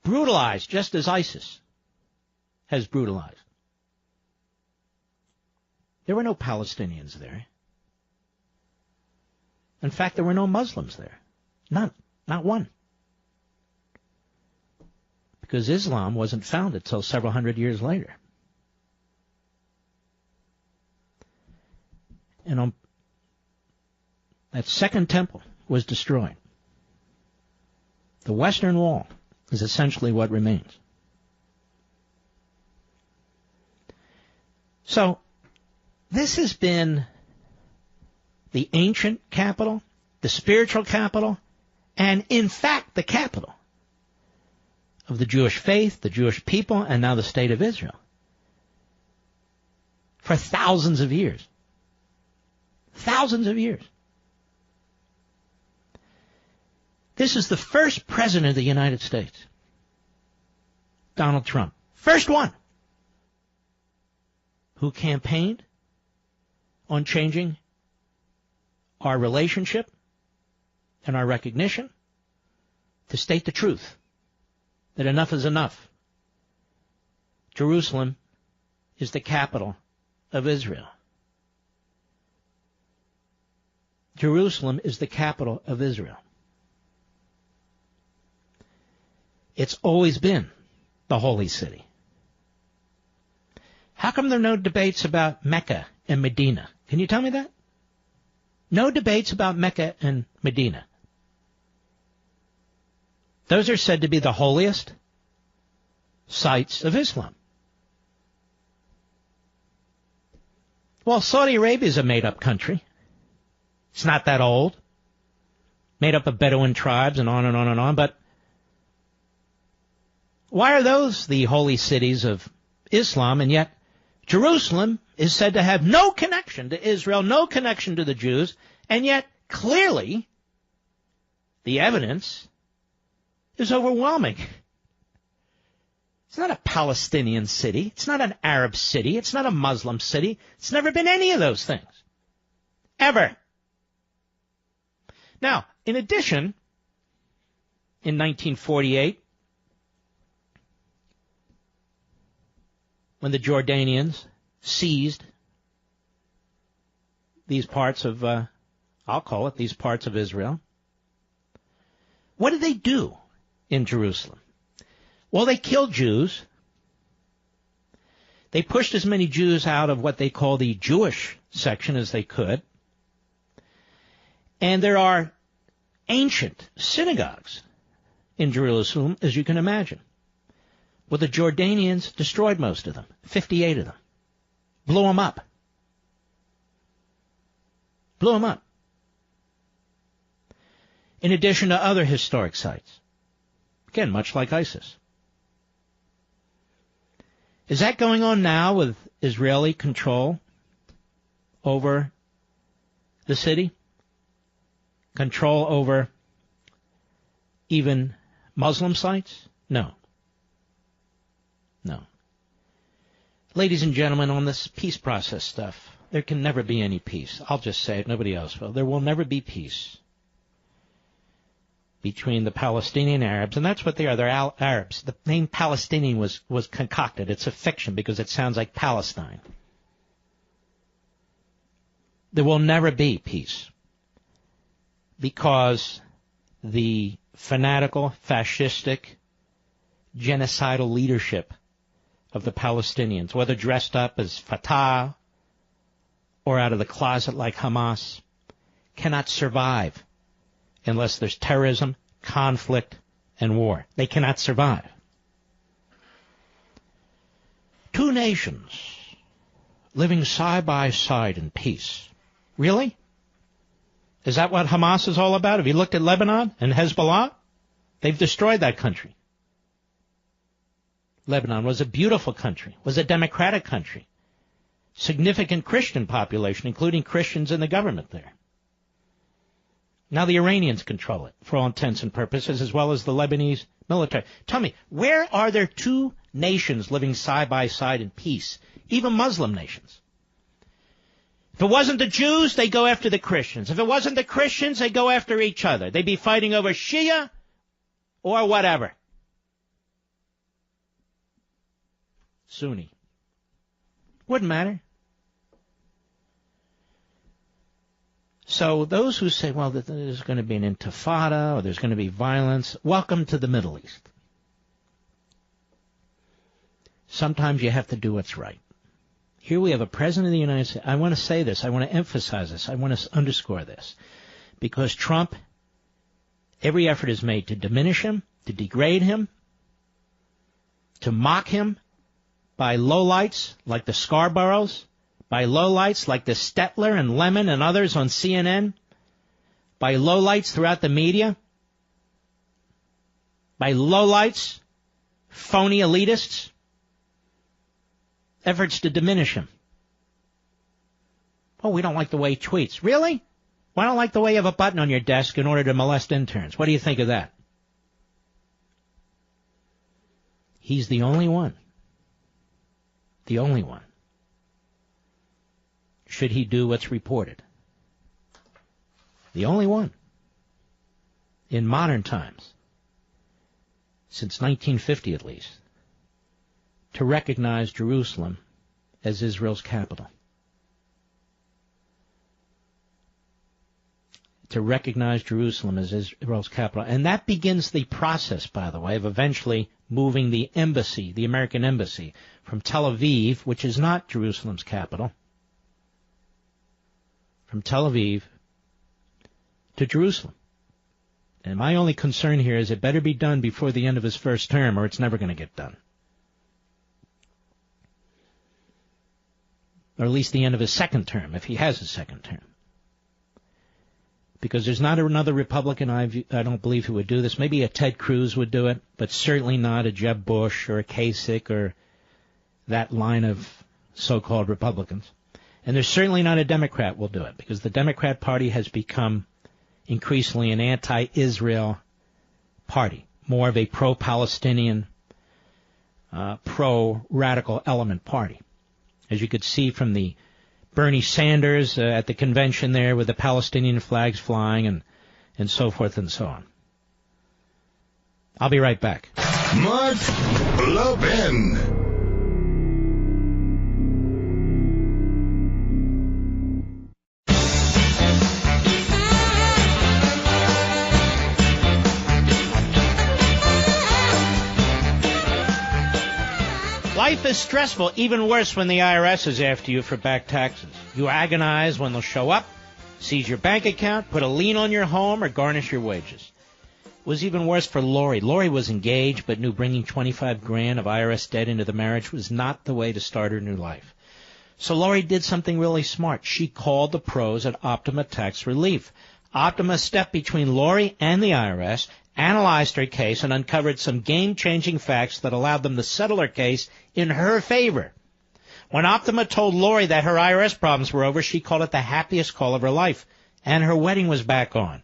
Brutalized, just as ISIS has brutalized. There were no Palestinians there. In fact, there were no Muslims there. None. Not one. Because Islam wasn't founded till several hundred years later. And that second temple was destroyed. The Western Wall is essentially what remains. So, this has been the ancient capital, the spiritual capital, and in fact the capital of the Jewish faith, the Jewish people, and now the state of Israel for thousands of years. Thousands of years. This is the first president of the United States, Donald Trump. First one who campaigned on changing our relationship and our recognition to state the truth, that enough is enough. Jerusalem is the capital of Israel. Jerusalem is the capital of Israel. It's always been the holy city. How come there are no debates about Mecca and Medina? Can you tell me that? No debates about Mecca and Medina. Those are said to be the holiest sites of Islam. Well, Saudi Arabia is a made-up country. It's not that old. Made up of Bedouin tribes and on and on and on. But why are those the holy cities of Islam, and yet Jerusalem is said to have no connection to Israel, no connection to the Jews, and yet clearly the evidence is overwhelming. It's not a Palestinian city. It's not an Arab city. It's not a Muslim city. It's never been any of those things. Ever. Now, in addition, in 1948, when the Jordanians seized these parts of, I'll call it these parts of Israel, what did they do in Jerusalem? Well, they killed Jews. They pushed as many Jews out of what they call the Jewish section as they could. And there are ancient synagogues in Jerusalem, as you can imagine. Well, the Jordanians destroyed most of them, 58 of them. Blew them up. Blew them up. In addition to other historic sites. Again, much like ISIS. Is that going on now with Israeli control over the city? Control over even Muslim sites? No. No. Ladies and gentlemen, on this peace process stuff, there can never be any peace. I'll just say it, nobody else will. There will never be peace between the Palestinian Arabs, and that's what they are. They're Arabs. The name Palestinian was concocted. It's a fiction because it sounds like Palestine. There will never be peace because the fanatical, fascistic, genocidal leadership of the Palestinians, whether dressed up as Fatah or out of the closet like Hamas, cannot survive unless there's terrorism, conflict, and war. They cannot survive. Two nations living side by side in peace. Really? Is that what Hamas is all about? Have you looked at Lebanon and Hezbollah? They've destroyed that country. Lebanon was a beautiful country, was a democratic country. Significant Christian population, including Christians in the government there. Now the Iranians control it, for all intents and purposes, as well as the Lebanese military. Tell me, where are there two nations living side by side in peace, even Muslim nations? If it wasn't the Jews, they go after the Christians. If it wasn't the Christians, they go after each other. They'd be fighting over Shia or whatever. Sunni. Wouldn't matter. So those who say, well, that there's going to be an intifada or there's going to be violence, welcome to the Middle East. Sometimes you have to do what's right. Here we have a president of the United States. I want to say this. I want to emphasize this. I want to underscore this. Because Trump, every effort is made to diminish him, to degrade him, to mock him by lowlights like the Scarboroughs, by lowlights like the Stetler and Levin and others on CNN, by lowlights throughout the media, by lowlights, phony elitists, efforts to diminish him. Oh, we don't like the way he tweets. Really? Well, I don't like the way you have a button on your desk in order to molest interns. What do you think of that? He's the only one. The only one. Should he do what's reported? The only one. In modern times, since 1950 at least, to recognize Jerusalem as Israel's capital. to recognize Jerusalem as Israel's capital. And that begins the process, by the way, of eventually moving the embassy, the American embassy, from Tel Aviv, which is not Jerusalem's capital, from Tel Aviv to Jerusalem. And my only concern here is it better be done before the end of his first term, or it's never going to get done. Or at least the end of his second term, if he has a second term. Because there's not another Republican, I don't believe, who would do this. Maybe a Ted Cruz would do it, but certainly not a Jeb Bush or a Kasich or that line of so-called Republicans. And there's certainly not a Democrat will do it, because the Democrat Party has become increasingly an anti-Israel party, more of a pro-Palestinian, pro-radical element party. As you could see from the Bernie Sanders at the convention there with the Palestinian flags flying and so forth and so on. I'll be right back. Mark Levin. Life is stressful, even worse when the IRS is after you for back taxes. You agonize when they'll show up, seize your bank account, put a lien on your home, or garnish your wages. It was even worse for Lori. Lori was engaged, but knew bringing $25,000 of IRS debt into the marriage was not the way to start her new life. So Lori did something really smart. She called the pros at Optima Tax Relief. Optima stepped between Lori and the IRS, analyzed her case, and uncovered some game-changing facts that allowed them to settle her case in her favor. When Optima told Lori that her IRS problems were over, she called it the happiest call of her life, and her wedding was back on.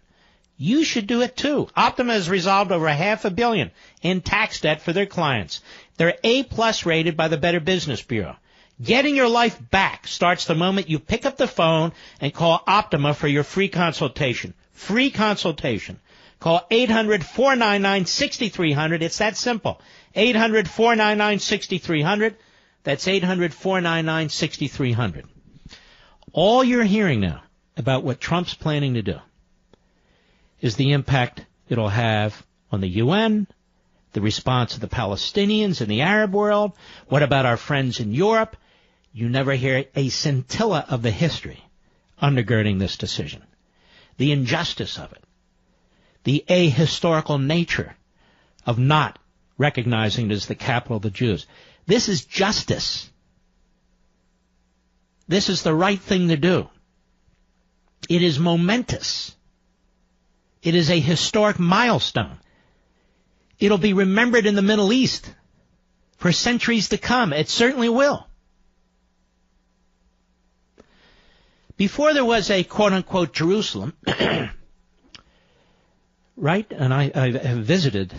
You should do it too. Optima has resolved over $500 million in tax debt for their clients. They're A+ rated by the Better Business Bureau. Getting your life back starts the moment you pick up the phone and call Optima for your free consultation. Free consultation. Call 800-499-6300. It's that simple. 800-499-6300. That's 800-499-6300. All you're hearing now about what Trump's planning to do is the impact it'll have on the UN, the response of the Palestinians in the Arab world. What about our friends in Europe? You never hear a scintilla of the history undergirding this decision. The injustice of it. The ahistorical nature of not recognizing it as the capital of the Jews. This is justice. This is the right thing to do. It is momentous. It is a historic milestone. It'll be remembered in the Middle East for centuries to come. It certainly will. Before there was a quote-unquote Jerusalem, right? And I have visited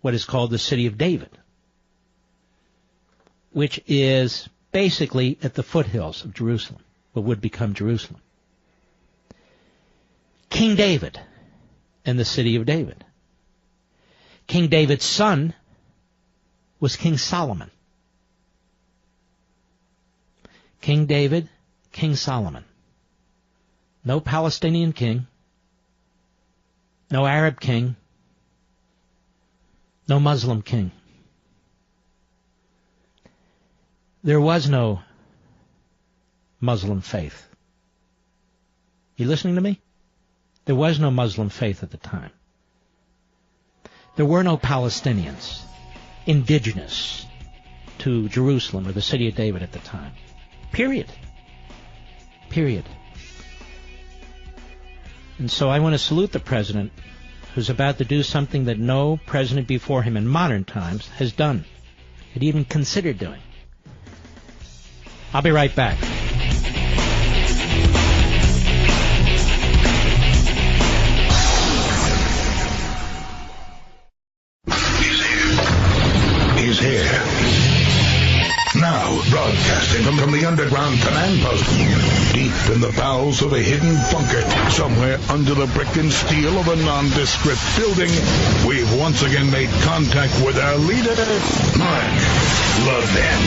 what is called the City of David, which is basically at the foothills of Jerusalem, what would become Jerusalem. King David and the City of David. King David's son was King Solomon. King David, King Solomon. No Palestinian king. No Arab king. No Muslim king. There was no Muslim faith. You listening to me? There was no Muslim faith at the time. There were no Palestinians indigenous to Jerusalem or the City of David at the time. Period. Period. And so I want to salute the president who's about to do something that no president before him in modern times has done, had even considered doing. I'll be right back. He's here. Now, broadcasting from the underground command post, deep in the bowels of a hidden bunker, somewhere under the brick and steel of a nondescript building, we've once again made contact with our leader, Mark Levin.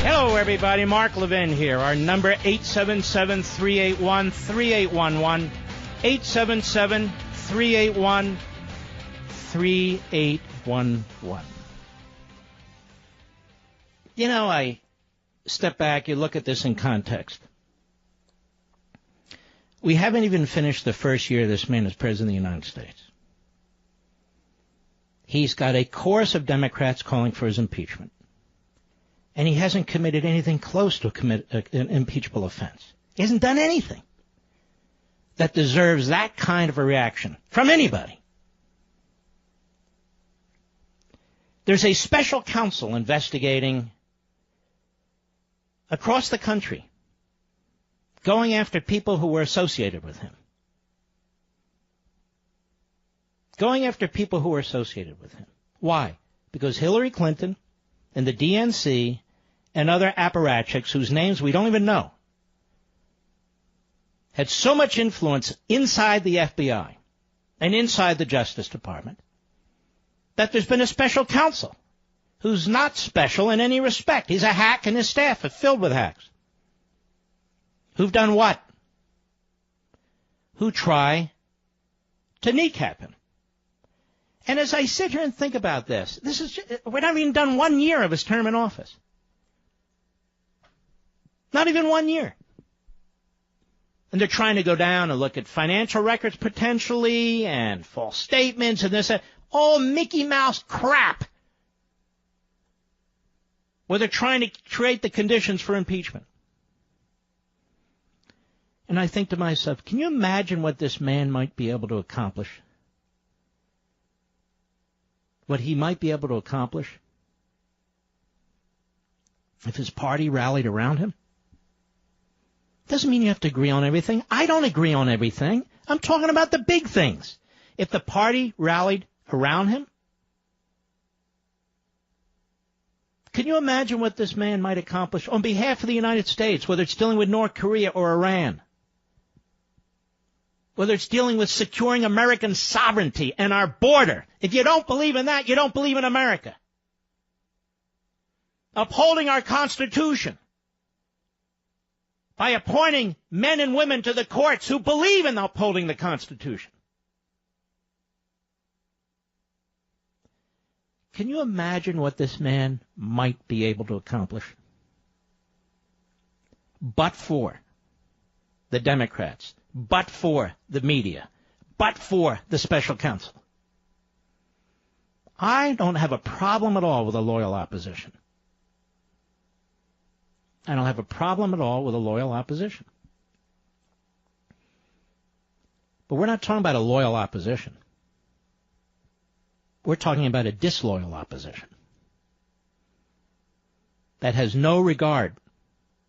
Hello, everybody. Mark Levin here. Our number, 877-381-3811. 877-381-3811. You know, I step back, you look at this in context. We haven't even finished the first year this man is president of the United States. He's got a chorus of Democrats calling for his impeachment. And he hasn't committed anything close to an impeachable offense. He hasn't done anything that deserves that kind of a reaction from anybody. There's a special counsel investigating across the country, going after people who were associated with him. Going after people who were associated with him. Why? Because Hillary Clinton and the DNC and other apparatchiks whose names we don't even know had so much influence inside the FBI and inside the Justice Department that there's been a special counsel who's not special in any respect. He's a hack, and his staff are filled with hacks. Who've done what? Who try to kneecap him. And as I sit here and think about this, we're not even done 1 year of his term in office. Not even 1 year. And they're trying to go down and look at financial records potentially and false statements and this, all Mickey Mouse crap. Where they're trying to create the conditions for impeachment. And I think to myself, can you imagine what this man might be able to accomplish? What he might be able to accomplish if his party rallied around him? Doesn't mean you have to agree on everything. I don't agree on everything. I'm talking about the big things. If the party rallied around him, can you imagine what this man might accomplish on behalf of the United States, whether it's dealing with North Korea or Iran? Whether it's dealing with securing American sovereignty and our border. If you don't believe in that, you don't believe in America. Upholding our Constitution by appointing men and women to the courts who believe in upholding the Constitution. Can you imagine what this man might be able to accomplish? But for the Democrats, but for the media, but for the special counsel. I don't have a problem at all with a loyal opposition. I don't have a problem at all with a loyal opposition. But we're not talking about a loyal opposition. We're talking about a disloyal opposition that has no regard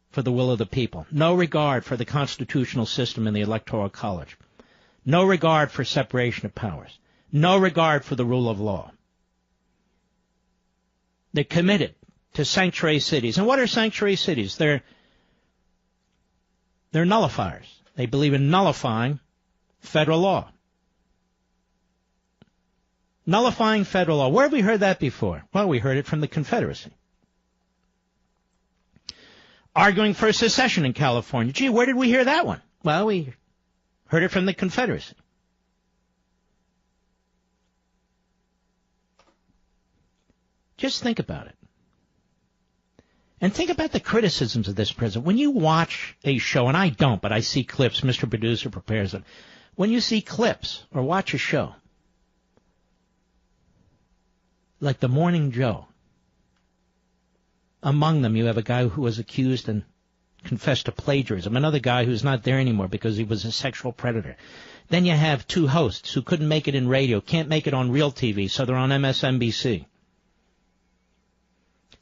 for the will of the people, no regard for the constitutional system and the Electoral College, no regard for separation of powers, no regard for the rule of law. They're committed to sanctuary cities. And what are sanctuary cities? They're nullifiers. They believe in nullifying federal law. Nullifying federal law. Where have we heard that before? Well, we heard it from the Confederacy. Arguing for secession in California. Gee, where did we hear that one? Well, we heard it from the Confederacy. Just think about it. And think about the criticisms of this president. When you watch a show, and I don't, but I see clips, Mr. Producer prepares them. When you see clips or watch a show, like The Morning Joe, among them you have a guy who was accused and confessed to plagiarism, another guy who's not there anymore because he was a sexual predator. Then you have two hosts who couldn't make it in radio, can't make it on real TV, so they're on MSNBC.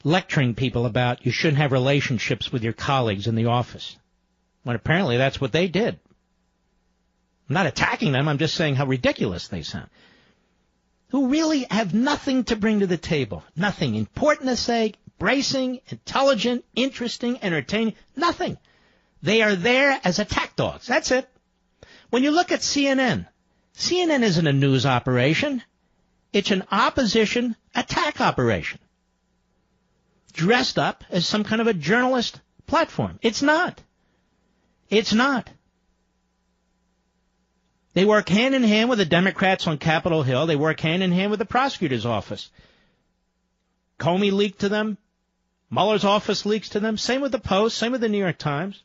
Lecturing people about you shouldn't have relationships with your colleagues in the office. When apparently that's what they did. I'm not attacking them, I'm just saying how ridiculous they sound. Who really have nothing to bring to the table. Nothing important to say, bracing, intelligent, interesting, entertaining, nothing. They are there as attack dogs. That's it. When you look at CNN, CNN isn't a news operation. It's an opposition attack operation. dressed up as some kind of a journalist platform. It's not. It's not. They work hand in hand with the Democrats on Capitol Hill. They work hand in hand with the prosecutor's office. Comey leaked to them. Mueller's office leaks to them. Same with the Post. Same with the New York Times.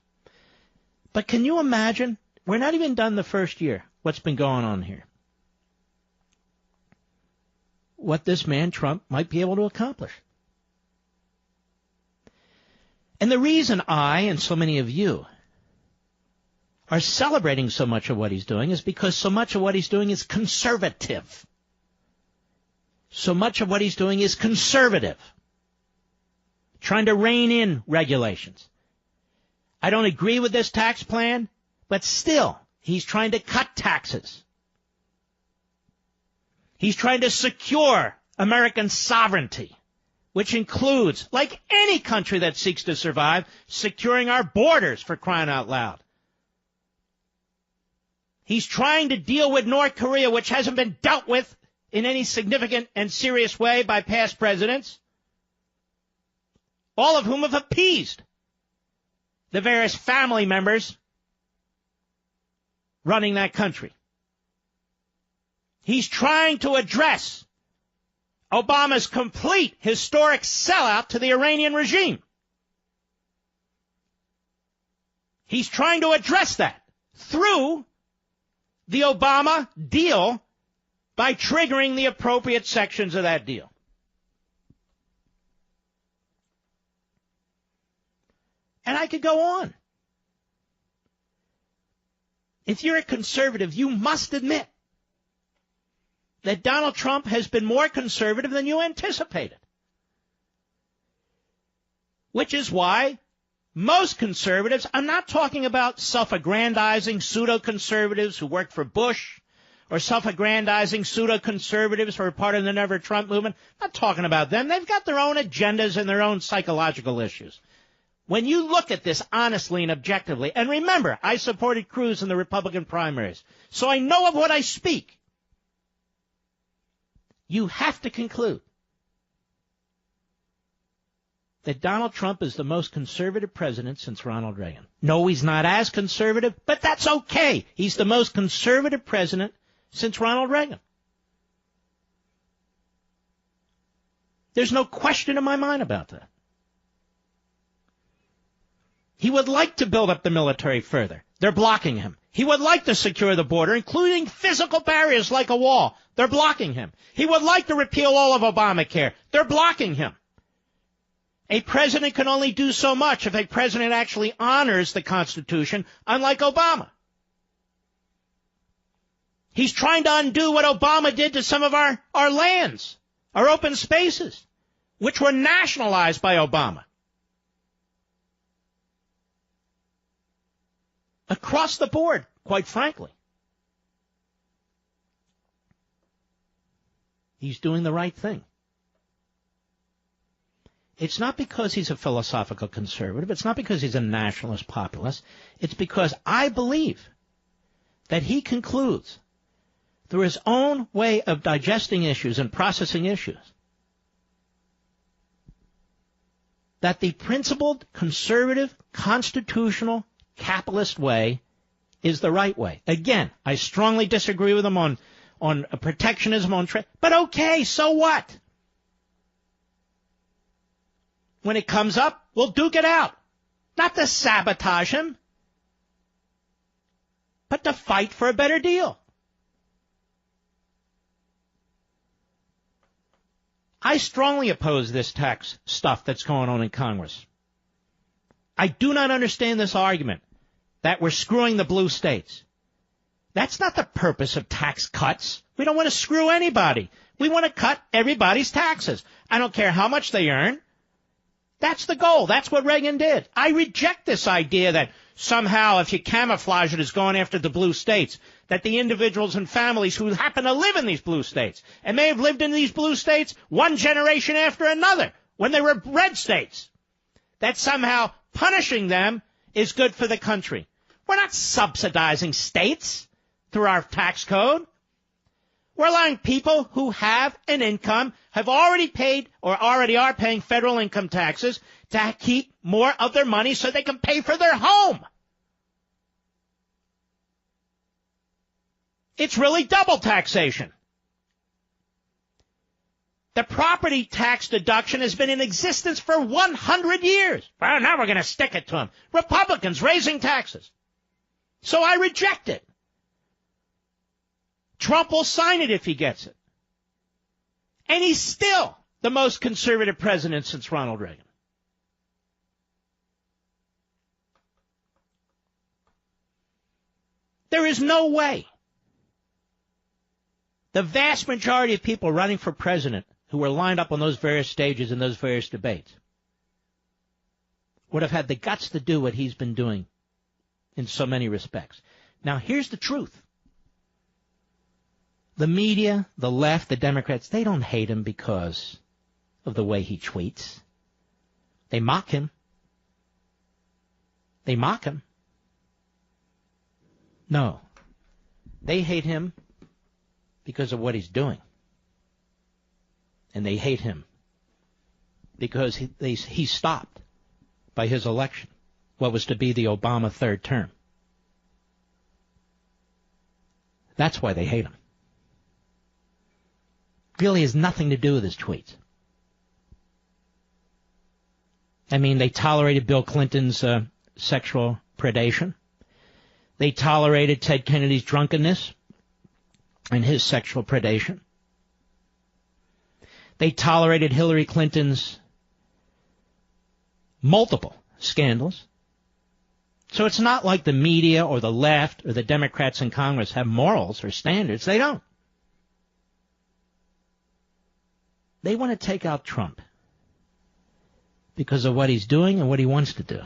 But can you imagine? We're not even done the first year. What's been going on here? What this man Trump might be able to accomplish. And the reason I and so many of you are celebrating so much of what he's doing is because so much of what he's doing is conservative. So much of what he's doing is conservative. Trying to rein in regulations. I don't agree with this tax plan, but still, he's trying to cut taxes. He's trying to secure American sovereignty, which includes, like any country that seeks to survive, securing our borders, for crying out loud. He's trying to deal with North Korea, which hasn't been dealt with in any significant and serious way by past presidents, all of whom have appeased the various family members running that country. He's trying to address Obama's complete historic sellout to the Iranian regime. He's trying to address that through the Obama deal by triggering the appropriate sections of that deal. And I could go on. If you're a conservative, you must admit that Donald Trump has been more conservative than you anticipated. Which is why most conservatives, I'm not talking about self-aggrandizing pseudo-conservatives who worked for Bush or self-aggrandizing pseudo-conservatives who are part of the Never Trump movement. I'm not talking about them. They've got their own agendas and their own psychological issues. When you look at this honestly and objectively, and remember, I supported Cruz in the Republican primaries, so I know of what I speak. You have to conclude that Donald Trump is the most conservative president since Ronald Reagan. No, he's not as conservative, but that's okay. He's the most conservative president since Ronald Reagan. There's no question in my mind about that. He would like to build up the military further. They're blocking him. He would like to secure the border, including physical barriers like a wall. They're blocking him. He would like to repeal all of Obamacare. They're blocking him. A president can only do so much if a president actually honors the Constitution, unlike Obama. He's trying to undo what Obama did to some of our lands, our open spaces, which were nationalized by Obama. Across the board, quite frankly. He's doing the right thing. It's not because he's a philosophical conservative. It's not because he's a nationalist populist. It's because I believe that he concludes through his own way of digesting issues and processing issues that the principled, conservative, constitutional, capitalist way is the right way. Again, I strongly disagree with him on protectionism, on trade. But okay, so what? When it comes up, we'll duke it out. Not to sabotage him, but to fight for a better deal. I strongly oppose this tax stuff that's going on in Congress. I do not understand this argument that we're screwing the blue states. That's not the purpose of tax cuts. We don't want to screw anybody. We want to cut everybody's taxes. I don't care how much they earn. That's the goal. That's what Reagan did. I reject this idea that somehow if you camouflage it as going after the blue states, that the individuals and families who happen to live in these blue states and may have lived in these blue states one generation after another when they were red states, that somehow punishing them is good for the country. We're not subsidizing states through our tax code. We're allowing people who have an income, have already paid or already are paying federal income taxes to keep more of their money so they can pay for their home. It's really double taxation. The property tax deduction has been in existence for 100 years. Well, now we're going to stick it to them. Republicans raising taxes. So I reject it. Trump will sign it if he gets it. And he's still the most conservative president since Ronald Reagan. There is no way the vast majority of people running for president who were lined up on those various stages in those various debates would have had the guts to do what he's been doing in so many respects. Now, here's the truth. The media, the left, the Democrats, they don't hate him because of the way he tweets. They mock him. They mock him. No. They hate him because of what he's doing. And they hate him because he stopped by his election what was to be the Obama third term. That's why they hate him. Really has nothing to do with his tweets. I mean, they tolerated Bill Clinton's sexual predation. They tolerated Ted Kennedy's drunkenness and his sexual predation. They tolerated Hillary Clinton's multiple scandals. So it's not like the media or the left or the Democrats in Congress have morals or standards. They don't. They want to take out Trump because of what he's doing and what he wants to do.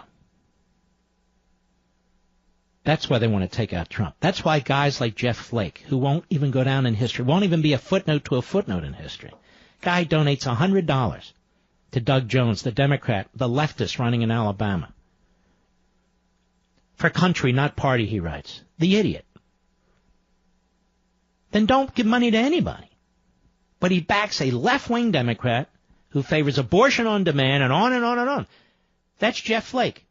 That's why they want to take out Trump. That's why guys like Jeff Flake, who won't even go down in history, won't even be a footnote to a footnote in history. Guy donates $100 to Doug Jones, the Democrat, the leftist running in Alabama. For country, not party, he writes. The idiot. Then don't give money to anybody. But he backs a left-wing Democrat who favors abortion on demand and on and on and on. That's Jeff Flake.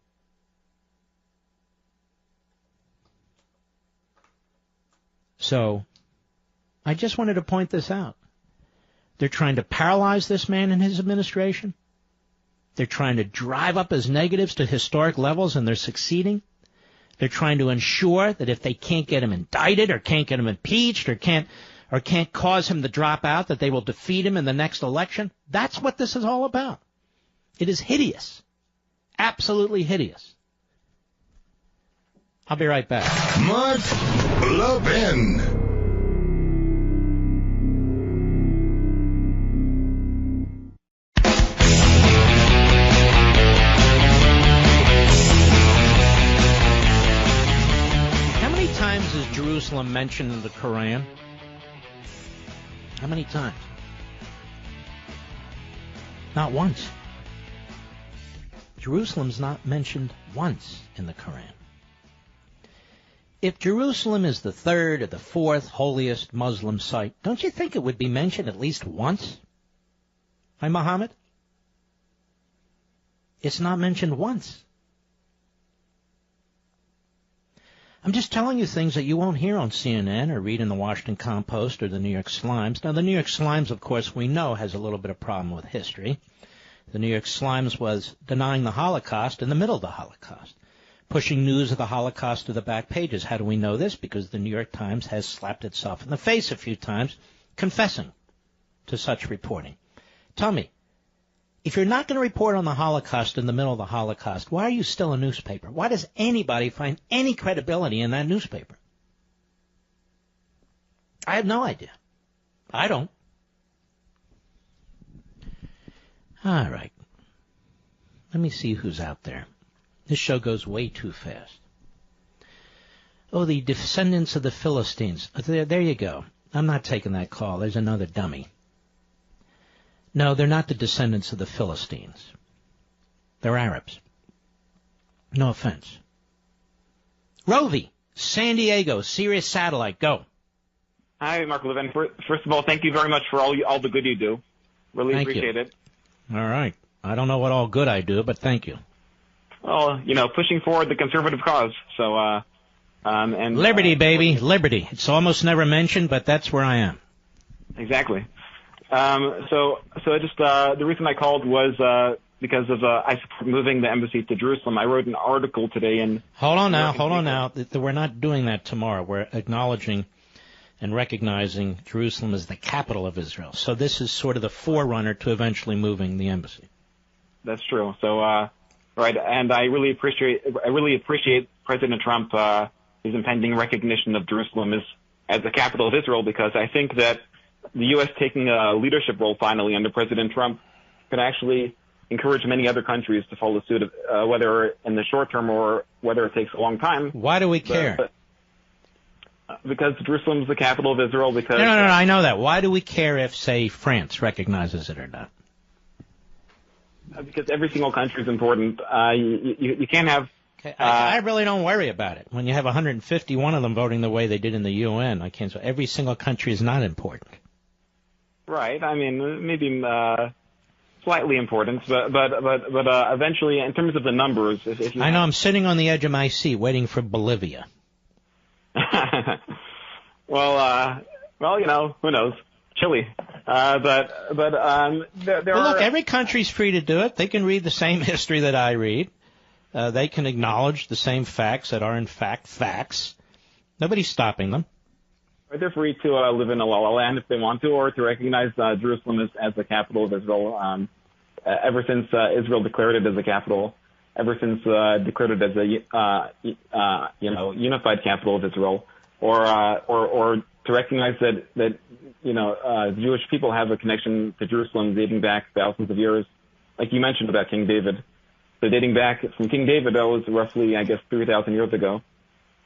So, I just wanted to point this out. They're trying to paralyze this man and his administration. They're trying to drive up his negatives to historic levels, and they're succeeding. They're trying to ensure that if they can't get him indicted or can't get him impeached or can't cause him to drop out, that they will defeat him in the next election. That's what this is all about. It is hideous. Absolutely hideous. I'll be right back. Mark Levin. How many times is Jerusalem mentioned in the Quran? How many times? Not once. Jerusalem's not mentioned once in the Quran. If Jerusalem is the third or the fourth holiest Muslim site, don't you think it would be mentioned at least once by Muhammad? It's not mentioned once. I'm just telling you things that you won't hear on CNN or read in the Washington Compost or the New York Slimes. Now, the New York Slimes, of course, we know has a little bit of problem with history. The New York Slimes was denying the Holocaust in the middle of the Holocaust, pushing news of the Holocaust to the back pages. How do we know this? Because the New York Times has slapped itself in the face a few times, confessing to such reporting. Tell me, if you're not going to report on the Holocaust in the middle of the Holocaust, why are you still a newspaper? Why does anybody find any credibility in that newspaper? I have no idea. I don't. All right. Let me see who's out there. This show goes way too fast. Oh, the descendants of the Philistines. There you go. I'm not taking that call. There's another dummy. No, they're not the descendants of the Philistines. They're Arabs. No offense. Rovi, San Diego, Sirius Satellite, go. Hi, Mark Levin. First of all, thank you very much for all the good you do. Really appreciate it. All right. I don't know what all good I do, but thank you. Well, pushing forward the conservative cause. So, and liberty, baby, liberty. It's almost never mentioned, but that's where I am. Exactly. So just the reason I called was because of I support moving the embassy to Jerusalem. I wrote an article today in. Hold on now. We're not doing that tomorrow. We're acknowledging and recognizing Jerusalem as the capital of Israel. So this is sort of the forerunner to eventually moving the embassy. That's true. So, right, and I really appreciate President Trump his impending recognition of Jerusalem as the capital of Israel, because I think that the U.S. taking a leadership role finally under President Trump can actually encourage many other countries to follow suit, whether in the short term or whether it takes a long time. Why do we care? Because Jerusalem's the capital of Israel. Because no, I know that. Why do we care if, say, France recognizes it or not? Because every single country is important. You can't have. Okay, I really don't worry about it. When you have 151 of them voting the way they did in the UN, I can't say every single country is not important. Right. I mean, maybe slightly important, but eventually, in terms of the numbers, if you I know I'm sitting on the edge of my seat waiting for Bolivia. Well, who knows? Chile. But there well, look, every country's free to do it. They can read the same history that I read. They can acknowledge the same facts that are, in fact, facts. Nobody's stopping them. They're free to live in a la la land if they want to, or to recognize Jerusalem as the capital of Israel. Ever since Israel declared it as a capital, ever since declared it as a unified capital of Israel, or to recognize that Jewish people have a connection to Jerusalem dating back thousands of years, like you mentioned about King David. So dating back from King David, that was roughly, I guess, 3,000 years ago.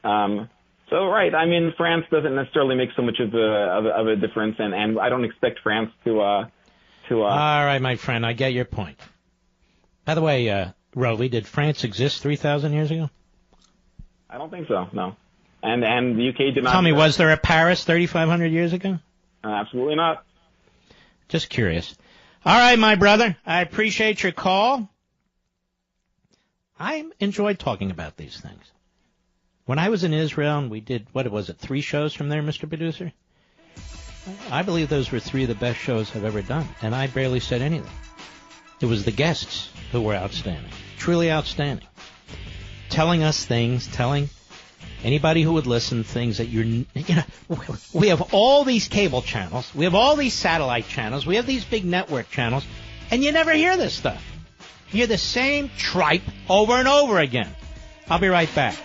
So right, I mean, France doesn't necessarily make so much of a difference, and I don't expect France to. All right, my friend, I get your point. By the way, Rowley, did France exist 3,000 years ago? I don't think so. No, and the UK did not. Tell me, was there a Paris 3,500 years ago? Absolutely not. Just curious. All right, my brother, I appreciate your call. I enjoyed talking about these things. When I was in Israel and we did, 3 shows from there, Mr. Producer? I believe those were 3 of the best shows I've ever done, and I barely said anything. It was the guests who were outstanding, truly outstanding, telling us things, telling anybody who would listen things that we have all these cable channels, we have all these satellite channels, we have these big network channels, and you never hear this stuff. You hear the same tripe over and over again. I'll be right back.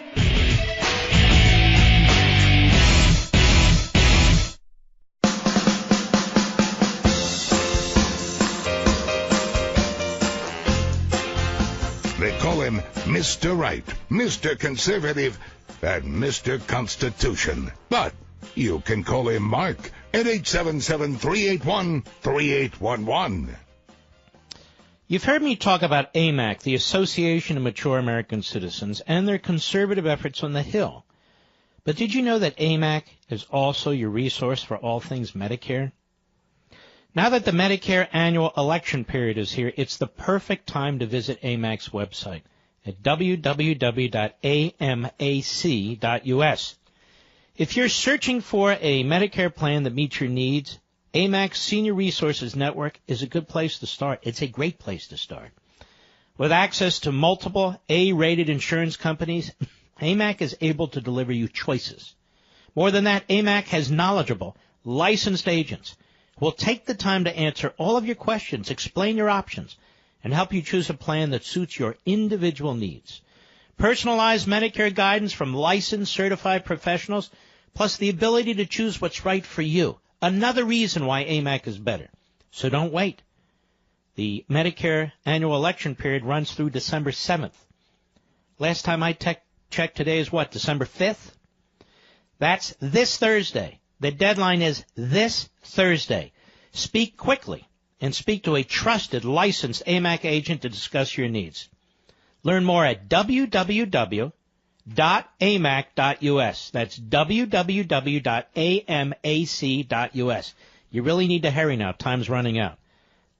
They call him Mr. Right, Mr. Conservative, and Mr. Constitution. But you can call him Mark at 877-381-3811. You've heard me talk about AMAC, the Association of Mature American Citizens, and their conservative efforts on the Hill. But did you know that AMAC is also your resource for all things Medicare? Now that the Medicare annual election period is here, it's the perfect time to visit AMAC's website at www.amac.us. If you're searching for a Medicare plan that meets your needs, AMAC's Senior Resources Network is a good place to start. It's a great place to start. With access to multiple A-rated insurance companies, AMAC is able to deliver you choices. More than that, AMAC has knowledgeable, licensed agents who will take the time to answer all of your questions, explain your options, and help you choose a plan that suits your individual needs. Personalized Medicare guidance from licensed, certified professionals, plus the ability to choose what's right for you. Another reason why AMAC is better. So don't wait. The Medicare annual election period runs through December 7th. Last time I checked, today is what, December 5th? That's this Thursday. The deadline is this Thursday. Speak quickly and speak to a trusted, licensed AMAC agent to discuss your needs. Learn more at www.amac.us. www.amac.us. That's www.amac.us. You really need to hurry now. Time's running out.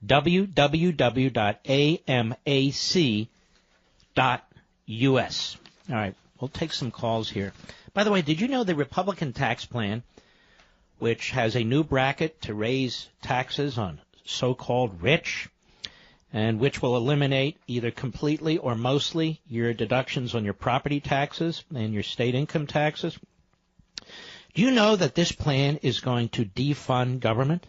www.amac.us. All right, we'll take some calls here. By the way, did you know the Republican tax plan, which has a new bracket to raise taxes on so-called rich, and which will eliminate either completely or mostly your deductions on your property taxes and your state income taxes? Do you know that this plan is going to defund government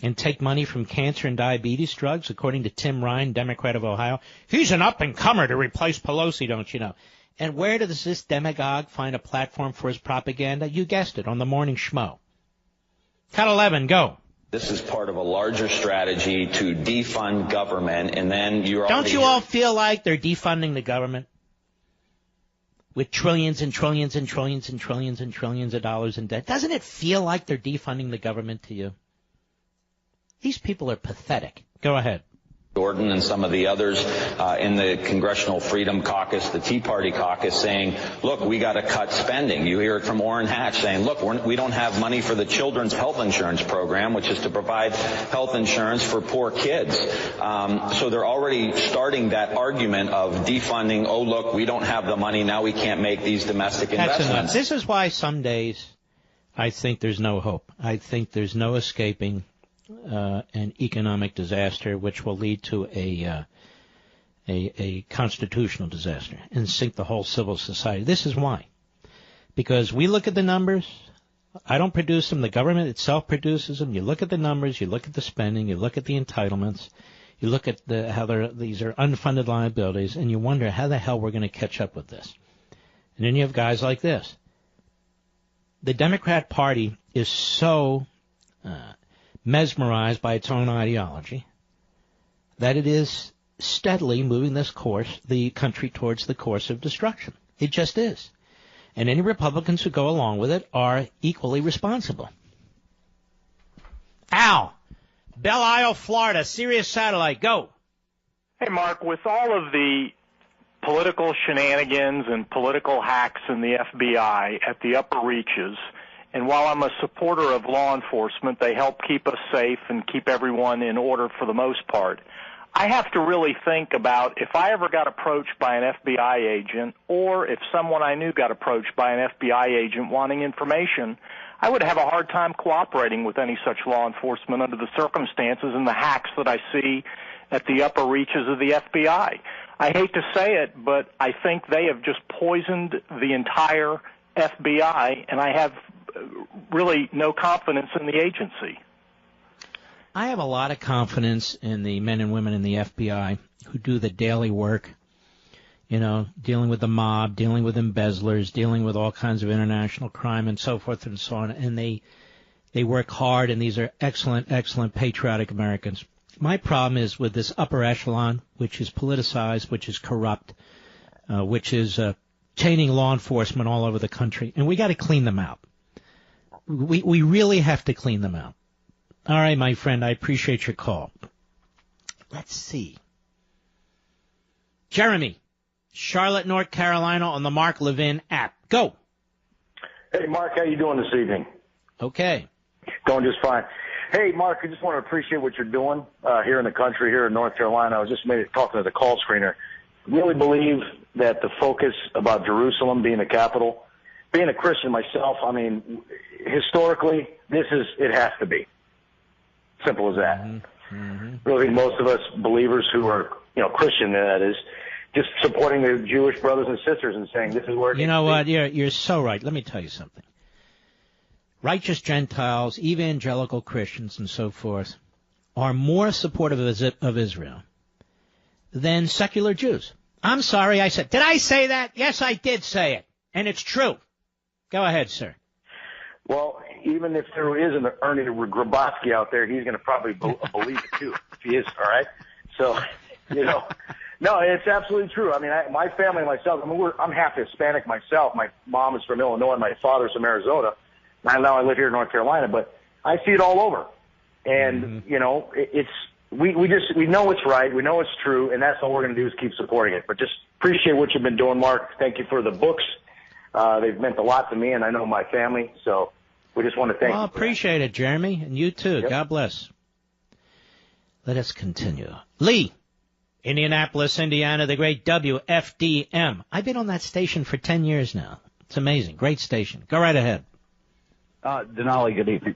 and take money from cancer and diabetes drugs, according to Tim Ryan, Democrat of Ohio? He's an up-and-comer to replace Pelosi, don't you know? And where does this demagogue find a platform for his propaganda? You guessed it, on the Morning Schmo. Cut 11, go. This is part of a larger strategy to defund government, and then you're Don't you all feel like they're defunding the government? With trillions and trillions and trillions and trillions and trillions of dollars in debt. Doesn't it feel like they're defunding the government to you? These people are pathetic. Go ahead. Jordan and some of the others in the Congressional Freedom Caucus, the Tea Party caucus, saying, look, we got to cut spending. You hear it from Orrin Hatch saying, look, we don't have money for the children's health insurance program, which is to provide health insurance for poor kids. So they're already starting that argument of defunding. Oh, look, we don't have the money. Now we can't make these domestic investments. That's enough. This is why some days I think there's no hope. I think there's no escaping an economic disaster, which will lead to a constitutional disaster and sink the whole civil society. This is why. Because we look at the numbers. I don't produce them. The government itself produces them. You look at the numbers. You look at the spending. You look at the entitlements. You look at how these are unfunded liabilities, and you wonder how the hell we're going to catch up with this. And then you have guys like this. The Democrat Party is so mesmerized by its own ideology that it is steadily moving the country towards the course of destruction. It just is. And any Republicans who go along with it are equally responsible. Al, Belle Isle, Florida, Sirius Satellite, go. Hey, Mark, with all of the political shenanigans and political hacks in the FBI at the upper reaches, and while I'm a supporter of law enforcement, they help keep us safe and keep everyone in order for the most part. I have to really think about if I ever got approached by an FBI agent or if someone I knew got approached by an FBI agent wanting information, I would have a hard time cooperating with any such law enforcement under the circumstances and the hacks that I see at the upper reaches of the FBI. I hate to say it, but I think they have just poisoned the entire FBI, and I have really no confidence in the agency. I have a lot of confidence in the men and women in the FBI who do the daily work, dealing with the mob, dealing with embezzlers, dealing with all kinds of international crime and so forth and so on. And they work hard, and these are excellent, excellent patriotic Americans. My problem is with this upper echelon, which is politicized, which is corrupt, which is chaining law enforcement all over the country. And we got to clean them out. We really have to clean them out. All right, my friend, I appreciate your call. Let's see. Jeremy, Charlotte, North Carolina, on the Mark Levin app. Go. Hey, Mark, how you doing this evening? Okay. Going just fine. Hey, Mark, I just want to appreciate what you're doing here in the country, here in North Carolina. I was just talking to the call screener. Really believe that the focus about Jerusalem being the capital, being a Christian myself, I mean, historically, it has to be. Simple as that. Mm-hmm. Really, most of us believers who are, Christian, that is, just supporting the Jewish brothers and sisters and saying this is where it You know what? You're so right. Let me tell you something. Righteous Gentiles, evangelical Christians, and so forth are more supportive of Israel than secular Jews. I'm sorry, did I say that? Yes, I did say it. And it's true. Go ahead, sir. Well, even if there is an Ernie Grabotsky out there, he's going to probably believe it too, if he is, all right? So, no, it's absolutely true. I mean, my family and myself, I'm half Hispanic myself. My mom is from Illinois and my father's from Arizona. Now I live here in North Carolina, but I see it all over. And, we know it's right. We know it's true, and that's all we're going to do is keep supporting it. But just appreciate what you've been doing, Mark. Thank you for the books. They've meant a lot to me, and I know my family. So we just want to thank you. Well, appreciate it, Jeremy, and you too. Yep. God bless. Let us continue. Lee, Indianapolis, Indiana, the great WFDM. I've been on that station for 10 years now. It's amazing. Great station. Go right ahead. Denali, good evening.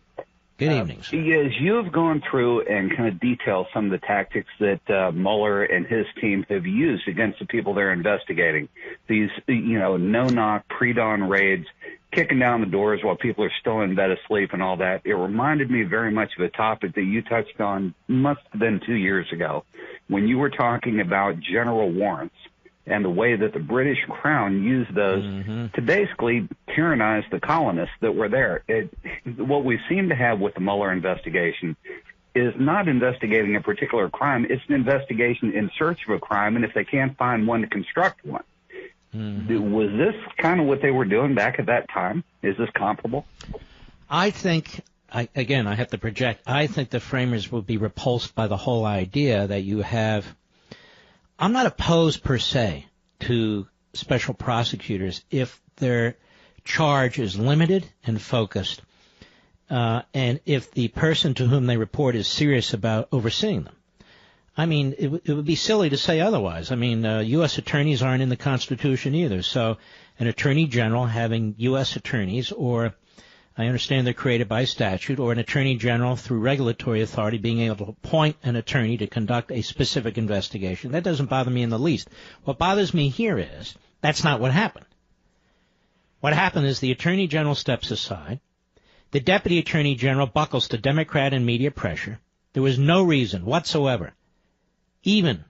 Good evening, sir. As you've gone through and kind of detailed some of the tactics that Mueller and his team have used against the people they're investigating, these, no-knock, pre-dawn raids, kicking down the doors while people are still in bed asleep and all that, it reminded me very much of a topic that you touched on must have been 2 years ago when you were talking about general warrants and the way that the British Crown used those to basically tyrannize the colonists that were there. What we seem to have with the Mueller investigation is not investigating a particular crime. It's an investigation in search of a crime, and if they can't find one, to construct one. Was this kind of what they were doing back at that time? Is this comparable? I think, I have to project, I think the framers would be repulsed by the whole idea that you have. I'm not opposed per se to special prosecutors if their charge is limited and focused, and if the person to whom they report is serious about overseeing them. I mean, it would be silly to say otherwise. I mean, U.S. attorneys aren't in the Constitution either, so an attorney general having U.S. attorneys, or I understand they're created by statute, or an attorney general through regulatory authority being able to appoint an attorney to conduct a specific investigation. That doesn't bother me in the least. What bothers me here is that's not what happened. What happened is the attorney general steps aside. The deputy attorney general buckles to Democrat and media pressure. There was no reason whatsoever, even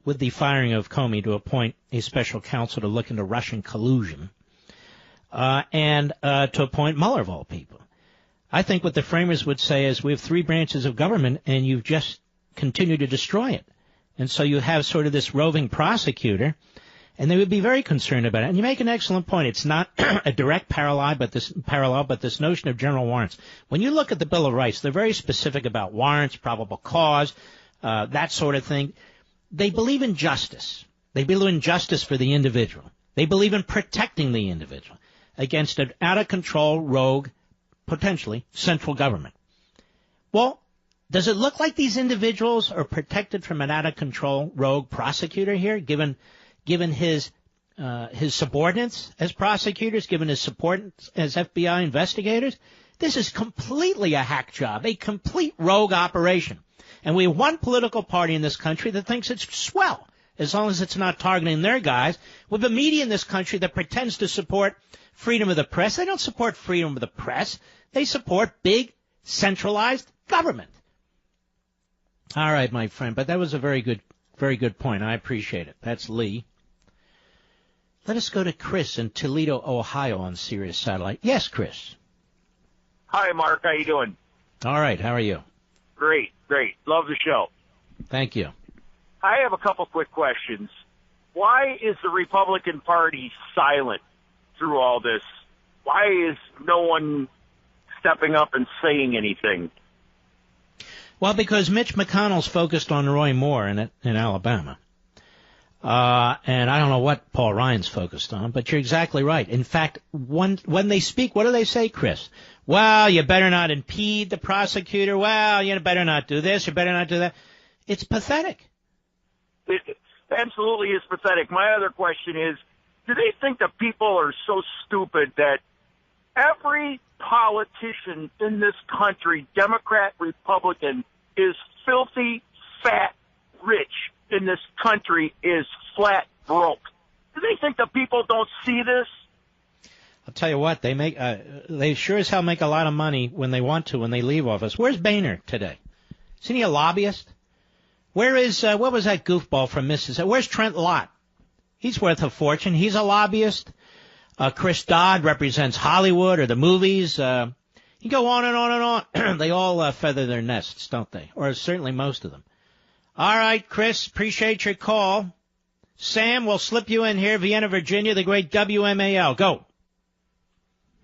with the firing of Comey, to appoint a special counsel to look into Russian collusion. And to appoint Mueller of all people. I think what the framers would say is we have three branches of government and you've just continued to destroy it. And so you have sort of this roving prosecutor, and they would be very concerned about it. And you make an excellent point. It's not a direct parallel, but this notion of general warrants. When you look at the Bill of Rights, they're very specific about warrants, probable cause, that sort of thing. They believe in justice. They believe in justice for the individual. They believe in protecting the individual against an out-of-control, rogue, potentially, central government. Well, does it look like these individuals are protected from an out-of-control, rogue prosecutor here, given his subordinates as prosecutors, given his subordinates as FBI investigators? This is completely a hack job, a complete rogue operation. And we have one political party in this country that thinks it's swell, as long as it's not targeting their guys. We have a media in this country that pretends to support freedom of the press. They don't support freedom of the press. They support big, centralized government. All right, my friend, but that was a very good point. I appreciate it. That's Lee. Let us go to Chris in Toledo, Ohio on Sirius Satellite. Yes, Chris. Hi, Mark. How you doing? All right. How are you? Great. Love the show. Thank you. I have a couple quick questions. Why is the Republican Party silent through all this? Why is no one stepping up and saying anything? Well, because Mitch McConnell's focused on Roy Moore in Alabama. And I don't know what Paul Ryan's focused on, but you're exactly right. In fact, when they speak, what do they say, Chris? Well, you better not impede the prosecutor. Well, you better not do this. You better not do that. It's pathetic. It absolutely is pathetic. My other question is, do they think the people are so stupid that every politician in this country, Democrat, Republican, is filthy, fat, rich in this country, is flat broke? Do they think the people don't see this? I'll tell you what, they sure as hell make a lot of money when they want to, when they leave office. Where's Boehner today? Isn't he a lobbyist? Where is, what was that goofball from Mississippi? Where's Trent Lott? He's worth a fortune. He's a lobbyist. Chris Dodd represents Hollywood or the movies. You go on and on and on. They all feather their nests, don't they? Or certainly most of them. All right, Chris, appreciate your call. Sam, we'll slip you in here. Vienna, Virginia, the great WMAL. Go.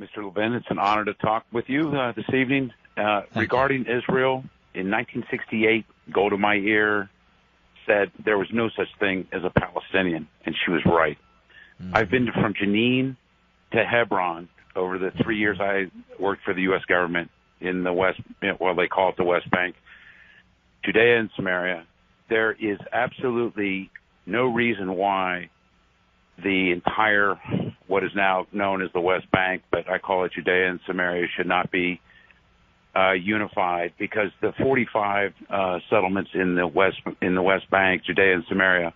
Mr. Levin, it's an honor to talk with you this evening regarding Israel. in 1968, Golda Meir said there was no such thing as a Palestinian, and she was right. I've been from Jenin to Hebron over the 3 years I worked for the U.S. government in the West, well, they call it the West Bank, Judea and Samaria. There is absolutely no reason why the entire, what is now known as the West Bank, but I call it Judea and Samaria, should not be unified, because the 45 settlements in the West Bank, Judea and Samaria,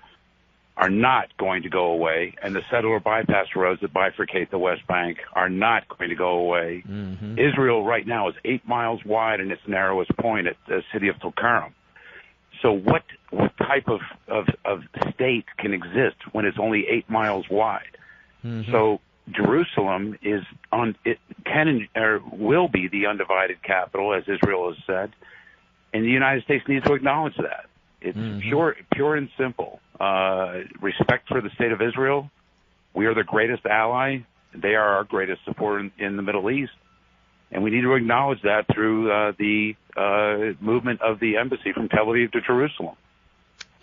are not going to go away, and the settler bypass roads that bifurcate the West Bank are not going to go away. Mm-hmm. Israel right now is 8 miles wide in its narrowest point at the city of Tulkarem. So what type of state can exist when it's only 8 miles wide? Mm-hmm. So Jerusalem is will be the undivided capital, as Israel has said, and the United States needs to acknowledge that. It's pure and simple. Respect for the state of Israel. We are the greatest ally. They are our greatest supporter in the Middle East. And we need to acknowledge that through the movement of the embassy from Tel Aviv to Jerusalem.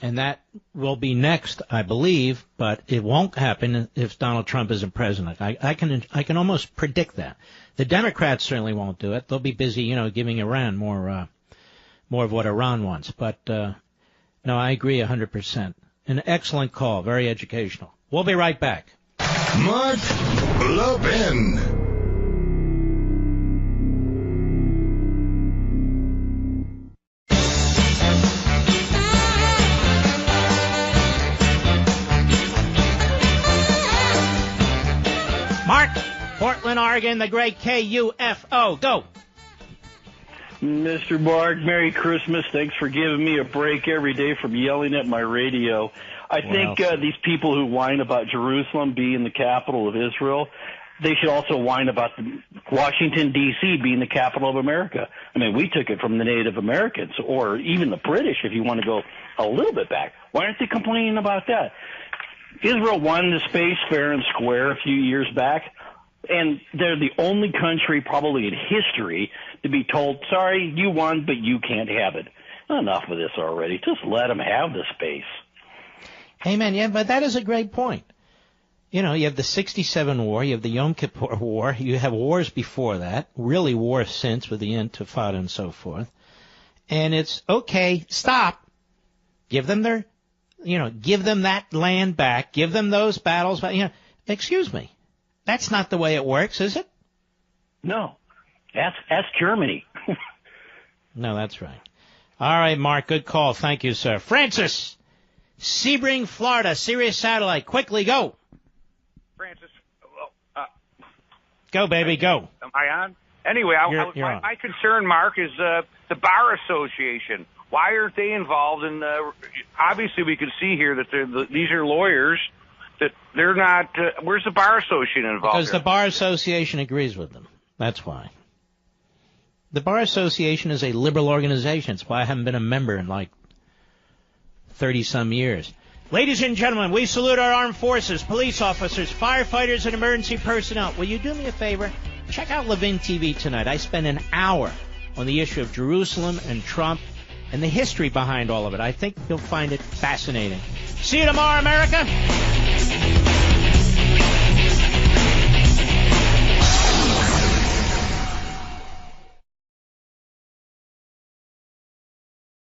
And that will be next, I believe, but it won't happen if Donald Trump isn't president. I can almost predict that. The Democrats certainly won't do it. They'll be busy, giving Iran more of what Iran wants. But no, I agree 100%. An excellent call, very educational. We'll be right back. Mark Levin. Mark, Portland, Oregon, the great KUFO. Go. Mr. Mark, Merry Christmas. Thanks for giving me a break every day from yelling at my radio. I think these people who whine about Jerusalem being the capital of Israel, they should also whine about Washington, D.C. being the capital of America. I mean, we took it from the Native Americans, or even the British, if you want to go a little bit back. Why aren't they complaining about that? Israel won the space fair and square a few years back, and they're the only country probably in history to be told, sorry, you won, but you can't have it. Enough of this already. Just let them have the space. Amen. Yeah, but that is a great point. You have the 67 war, you have the Yom Kippur war, you have wars before that, really wars since with the Intifada and so forth. And it's, okay, stop. Give them their, give them that land back, give them those battles back. Excuse me. That's not the way it works, is it? No. That's Germany. No, that's right. All right, Mark, good call. Thank you, sir. Francis, Sebring, Florida, Sirius Satellite. Quickly, go. Francis, go, baby, go. Am I on? Anyway, my concern, Mark, is the Bar Association. Why aren't they involved in obviously we can see here that these are lawyers, that they're not, where's the Bar Association involved? Because the Bar Association agrees with them. That's why. The Bar Association is a liberal organization. That's why I haven't been a member in like 30-some years. Ladies and gentlemen, we salute our armed forces, police officers, firefighters, and emergency personnel. Will you do me a favor? Check out Levin TV tonight. I spend an hour on the issue of Jerusalem and Trump and the history behind all of it. I think you'll find it fascinating. See you tomorrow, America.